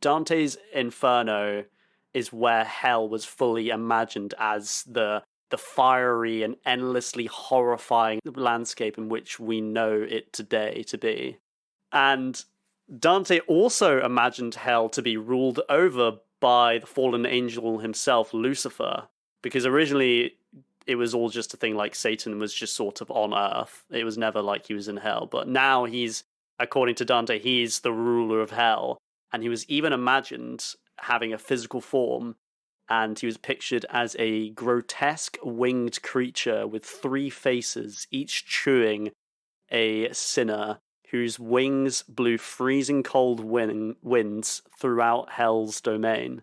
Dante's Inferno is where hell was fully imagined as the fiery and endlessly horrifying landscape in which we know it today to be. And Dante also imagined hell to be ruled over by the fallen angel himself, Lucifer, because originally it was all just a thing like Satan was just sort of on earth. It was never like he was in hell. But now according to Dante, he's the ruler of hell. And he was even imagined having a physical form, and he was pictured as a grotesque winged creature with 3 faces, each chewing a sinner whose wings blew freezing cold winds throughout hell's domain.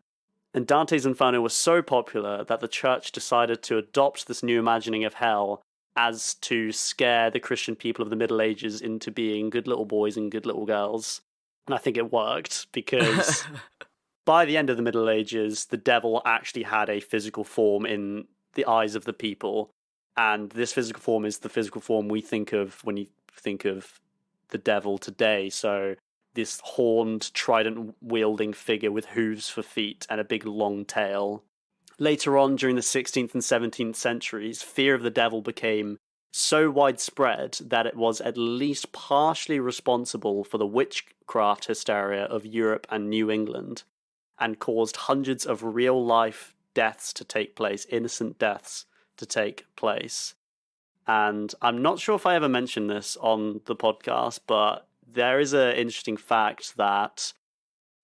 And Dante's Inferno was so popular that the church decided to adopt this new imagining of hell as to scare the Christian people of the Middle Ages into being good little boys and good little girls. And I think it worked, because by the end of the Middle Ages, the devil actually had a physical form in the eyes of the people. And this physical form is the physical form we think of when you think of the devil today. So this horned, trident-wielding figure with hooves for feet and a big long tail. Later on, during the 16th and 17th centuries, fear of the devil became so widespread that it was at least partially responsible for the witchcraft hysteria of Europe and New England, and caused hundreds of real-life deaths to take place, innocent deaths to take place. And I'm not sure if I ever mentioned this on the podcast, but there is an interesting fact that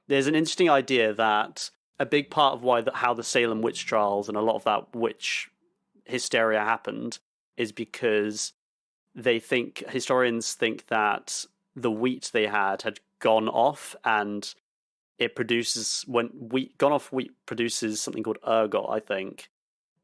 there's an interesting idea that a big part of how the Salem witch trials and a lot of that witch hysteria happened is because historians think that the wheat they had gone off, and it produces, when gone off wheat produces something called ergot, I think.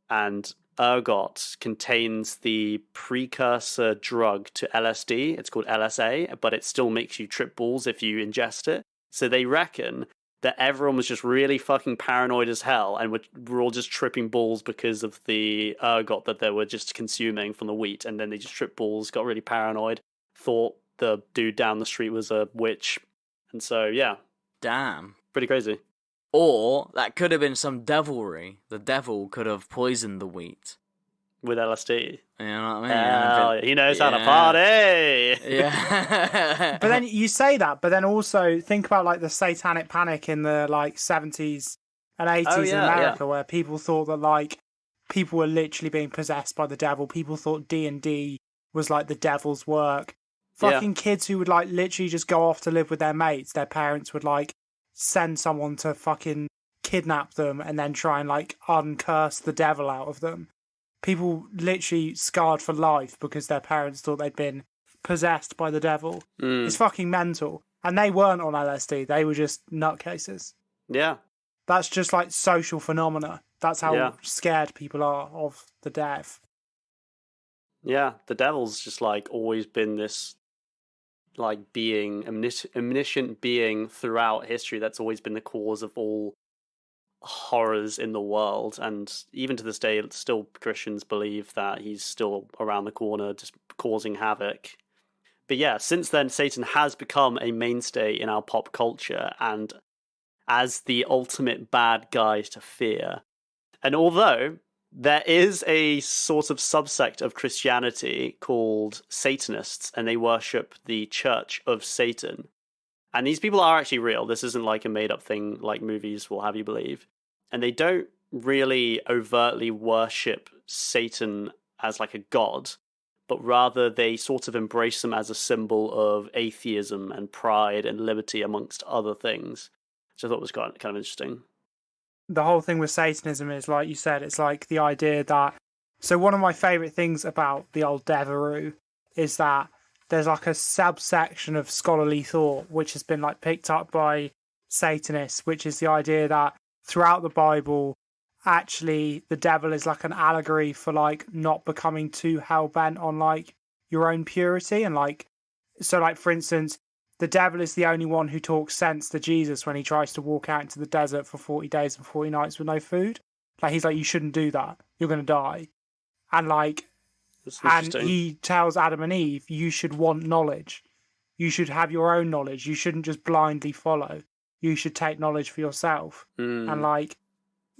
And ergot contains the precursor drug to LSD. It's called LSA, but it still makes you trip balls if you ingest it. So they reckon that everyone was just really fucking paranoid as hell, and we're all just tripping balls because of the ergot that they were just consuming from the wheat, and then they just tripped balls, got really paranoid, thought the dude down the street was a witch. And so, yeah. Damn. Pretty crazy. Or that could have been some devilry. The devil could have poisoned the wheat. With LSD. You know what I mean? He knows how to party! Yeah. But then you say that, but then also think about like the satanic panic in the like 70s and 80s in America, where people thought that like people were literally being possessed by the devil. People thought D&D was like the devil's work. Fucking kids who would like literally just go off to live with their mates. Their parents would like send someone to fucking kidnap them and then try and like uncurse the devil out of them. People literally scarred for life because their parents thought they'd been possessed by the devil. It's fucking mental. And they weren't on LSD. They were just nutcases. Yeah. That's just like social phenomena. That's how scared people are of the dev. Yeah, the devil's just like always been this like being, omniscient being throughout history that's always been the cause of all horrors in the world. And even to this day, still Christians believe that he's still around the corner just causing havoc. But yeah, since then, Satan has become a mainstay in our pop culture, and as the ultimate bad guy to fear. And although there is a sort of subsect of Christianity called Satanists, and they worship the Church of Satan. And these people are actually real. This isn't like a made-up thing like movies will have you believe. And they don't really overtly worship Satan as like a god, but rather they sort of embrace them as a symbol of atheism and pride and liberty amongst other things. Which I thought was kind of interesting. The whole thing with Satanism is, like you said, it's like the idea that... So one of my favourite things about the old Devereux is that there's like a subsection of scholarly thought which has been like picked up by Satanists, which is the idea that throughout the Bible, actually the devil is like an allegory for like not becoming too hell-bent on like your own purity. And like, so like for instance, the devil is the only one who talks sense to Jesus when he tries to walk out into the desert for 40 days and 40 nights with no food. Like, he's like, you shouldn't do that. You're going to die. And like, and he tells Adam and Eve, you should want knowledge. You should have your own knowledge. You shouldn't just blindly follow. You should take knowledge for yourself. And like,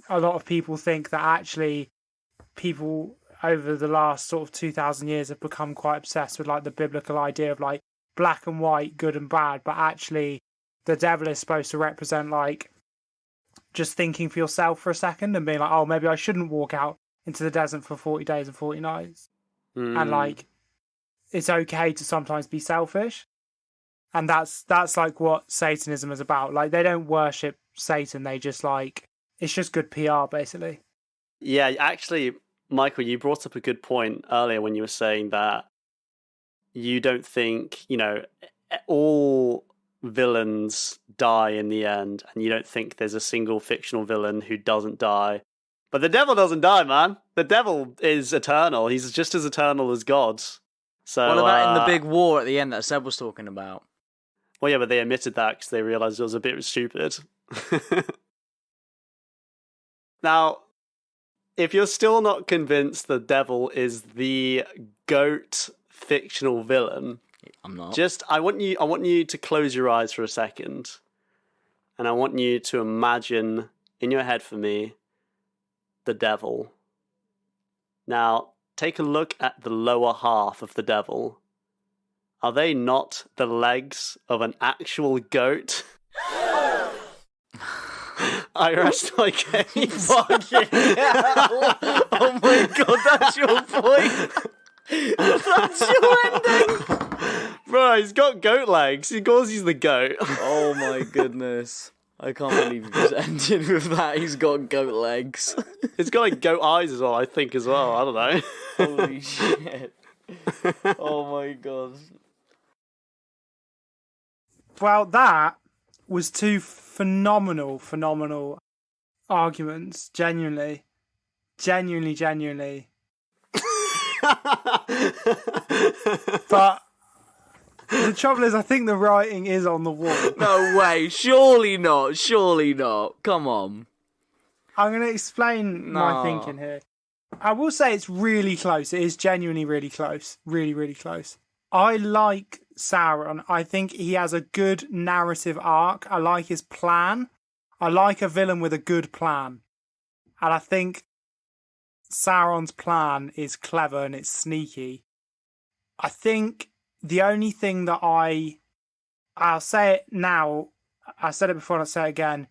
a lot of people think that actually people over the last sort of 2,000 years have become quite obsessed with like the biblical idea of like black and white, good and bad, but actually the devil is supposed to represent like just thinking for yourself for a second and being like, oh, maybe I shouldn't walk out into the desert for 40 days and 40 nights. And like, it's okay to sometimes be selfish. And that's like what Satanism is about. Like, they don't worship Satan. They just like, it's just good PR basically. Yeah, actually, Michael, you brought up a good point earlier when you were saying that you don't think, you know, all villains die in the end, and you don't think there's a single fictional villain who doesn't die. But the devil doesn't die, man. The devil is eternal. He's just as eternal as God. So, what about in the big war at the end that Seb was talking about? Well, yeah, but they omitted that because they realised it was a bit stupid. Now, if you're still not convinced the devil is the GOAT fictional villain, I'm not. I want you to close your eyes for a second, and I want you to imagine in your head for me the devil. Now, take a look at the lower half of the devil. Are they not the legs of an actual goat? I rest my case. Fucking hell. Oh my god, that's your point. That's your ending. Bro, he's got goat legs. He calls he's the goat. Oh my goodness. I can't believe you just ended with that. He's got goat legs. He's got like goat eyes as well, I think, as well. I don't know. Holy shit. Oh my god. Well, that was two phenomenal arguments. Genuinely. But the trouble is, I think the writing is on the wall. No way. Surely not. Come on. I'm going to explain my thinking here. I will say it's really close. It is genuinely really close. Really close. I like Sauron. I think he has a good narrative arc. I like his plan. I like a villain with a good plan. And I think Sauron's plan is clever and it's sneaky. I think the only thing that I'll say it now, I said it before and I'll say it again,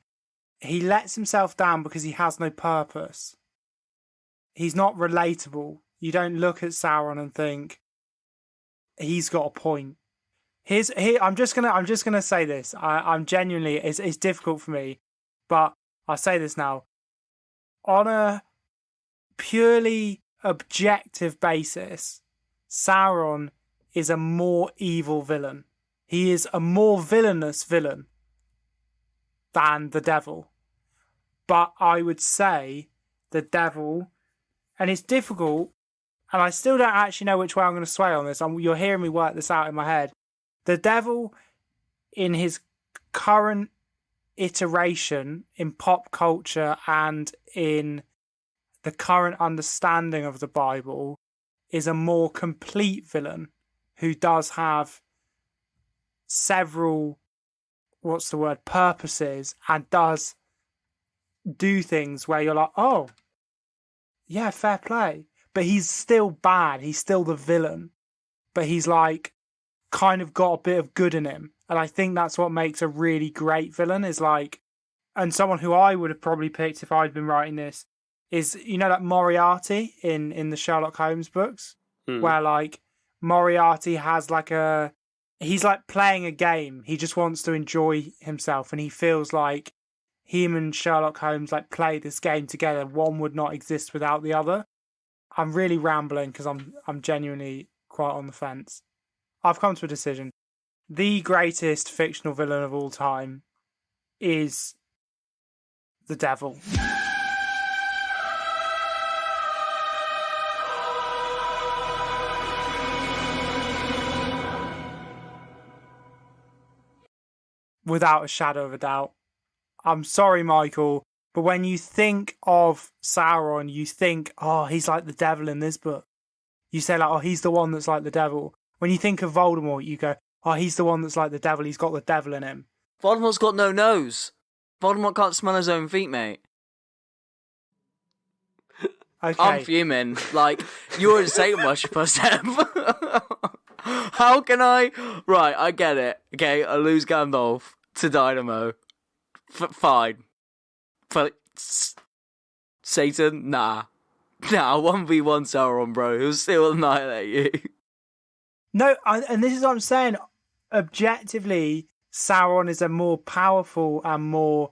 he lets himself down because he has no purpose. He's not relatable. You don't look at Sauron and think he's got a point. I'm just gonna say this. I'm genuinely, it's difficult for me, but I'll say this now. On a purely objective basis, Sauron is a more evil villain. He is a more villainous villain than the devil. But I would say the devil, and it's difficult, and I still don't actually know which way I'm going to sway on this. You're hearing me work this out in my head. The devil, in his current iteration in pop culture and in the current understanding of the Bible, is a more complete villain who does have several purposes and does do things where you're like, oh, yeah, fair play. But he's still bad. He's still the villain. But he's like kind of got a bit of good in him. And I think that's what makes a really great villain is like, and someone who I would have probably picked if I'd been writing this is, you know, like Moriarty in the Sherlock Holmes books, where like Moriarty has like he's like playing a game. He just wants to enjoy himself. And he feels like him and Sherlock Holmes like play this game together. One would not exist without the other. I'm really rambling because I'm genuinely quite on the fence. I've come to a decision. The greatest fictional villain of all time is the devil. Without a shadow of a doubt. I'm sorry, Michael, but when you think of Sauron, you think, oh, he's like the devil in this book. You say like, oh, he's the one that's like the devil. When you think of Voldemort, you go, oh, he's the one that's like the devil. He's got the devil in him. Voldemort's got no nose. Voldemort can't smell his own feet, mate. Okay. I'm fuming. Like, you're a Satan worshipper, Seb. How can I... Right, I get it. Okay, I lose Gandalf to Dynamo. Fine. But Satan? Nah. Nah, 1v1 Sauron, bro. He'll still annihilate you. No, and this is what I'm saying. Objectively, Sauron is a more powerful and more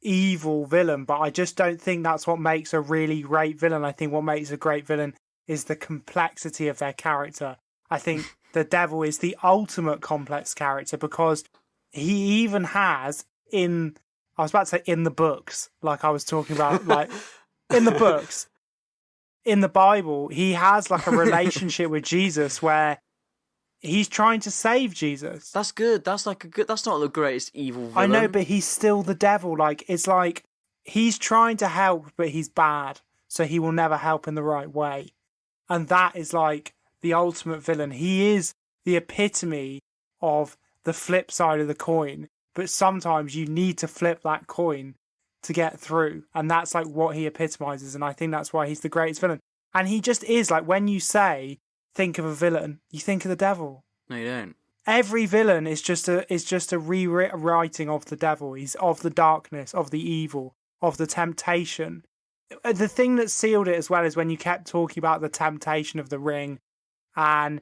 evil villain, but I just don't think that's what makes a really great villain. I think what makes a great villain is the complexity of their character. I think the devil is the ultimate complex character because he even has I was about to say in the books, like I was talking about, like in the books, in the Bible, he has like a relationship with Jesus where he's trying to save Jesus. That's good. That's like that's not the greatest evil villain. I know, but he's still the devil. Like, it's like he's trying to help, but he's bad. So he will never help in the right way. And that is like the ultimate villain. He is the epitome of the flip side of the coin. But sometimes you need to flip that coin to get through. And that's like what he epitomizes. And I think that's why he's the greatest villain. And he just is like, when you say, think of a villain, you think of the devil. No, you don't. Every villain is just a rewriting of the devil. He's of the darkness, of the evil, of the temptation. The thing that sealed it as well is when you kept talking about the temptation of the ring. And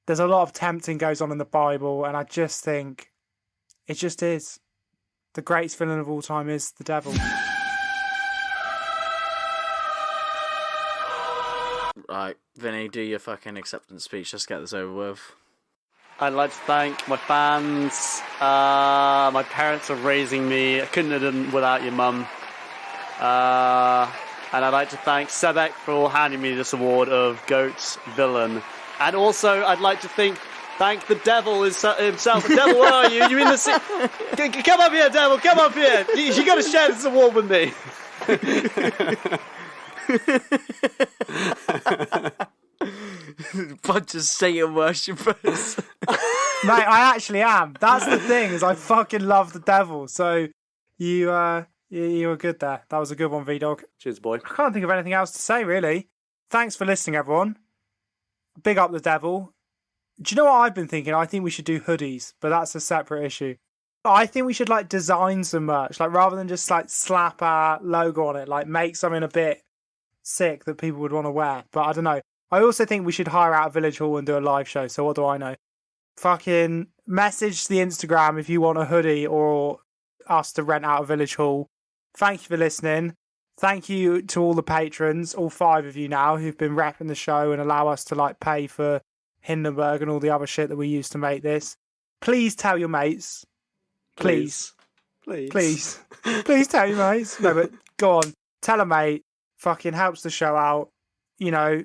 there's a lot of tempting goes on in the Bible. And I just think it just is. The greatest villain of all time is the devil. Right, Vinny, do your fucking acceptance speech. Let's get this over with. I'd like to thank my fans, my parents for raising me. I couldn't have done without your mum. And I'd like to thank Sebek for handing me this award of GOAT Villain. And also, I'd like to thank the devil himself. The devil, where are you? You in the... Come up here, devil, come up here. You got to share this award with me. Bunch of Satan worshippers. Mate, I actually am. That's the thing, is I fucking love the devil. So you were good there. That was a good one, V-Dog. Cheers, boy. I can't think of anything else to say, really. Thanks for listening, everyone. Big up the devil. Do you know what I've been thinking? I think we should do hoodies, but that's a separate issue. I think we should like design some merch, like rather than just like slap our logo on it, like make something a bit sick that people would want to wear. But I don't know. I also think we should hire out a village hall and do a live show. So what do I know? Fucking message the Instagram if you want a hoodie or us to rent out a village hall. Thank you for listening. Thank you to all the patrons, all 5 of you now who've been repping the show and allow us to like pay for Hindenburg and all the other shit that we use to make this. Please tell your mates. Please. Please tell your mates. No, but go on. Tell a mate. Fucking helps the show out. You know,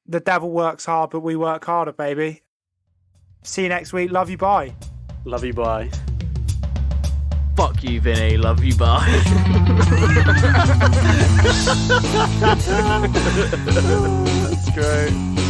the devil works hard, but we work harder, baby. See you next week. Love you, bye. Love you, bye. Fuck you, Vinny. Love you, bye. That's great.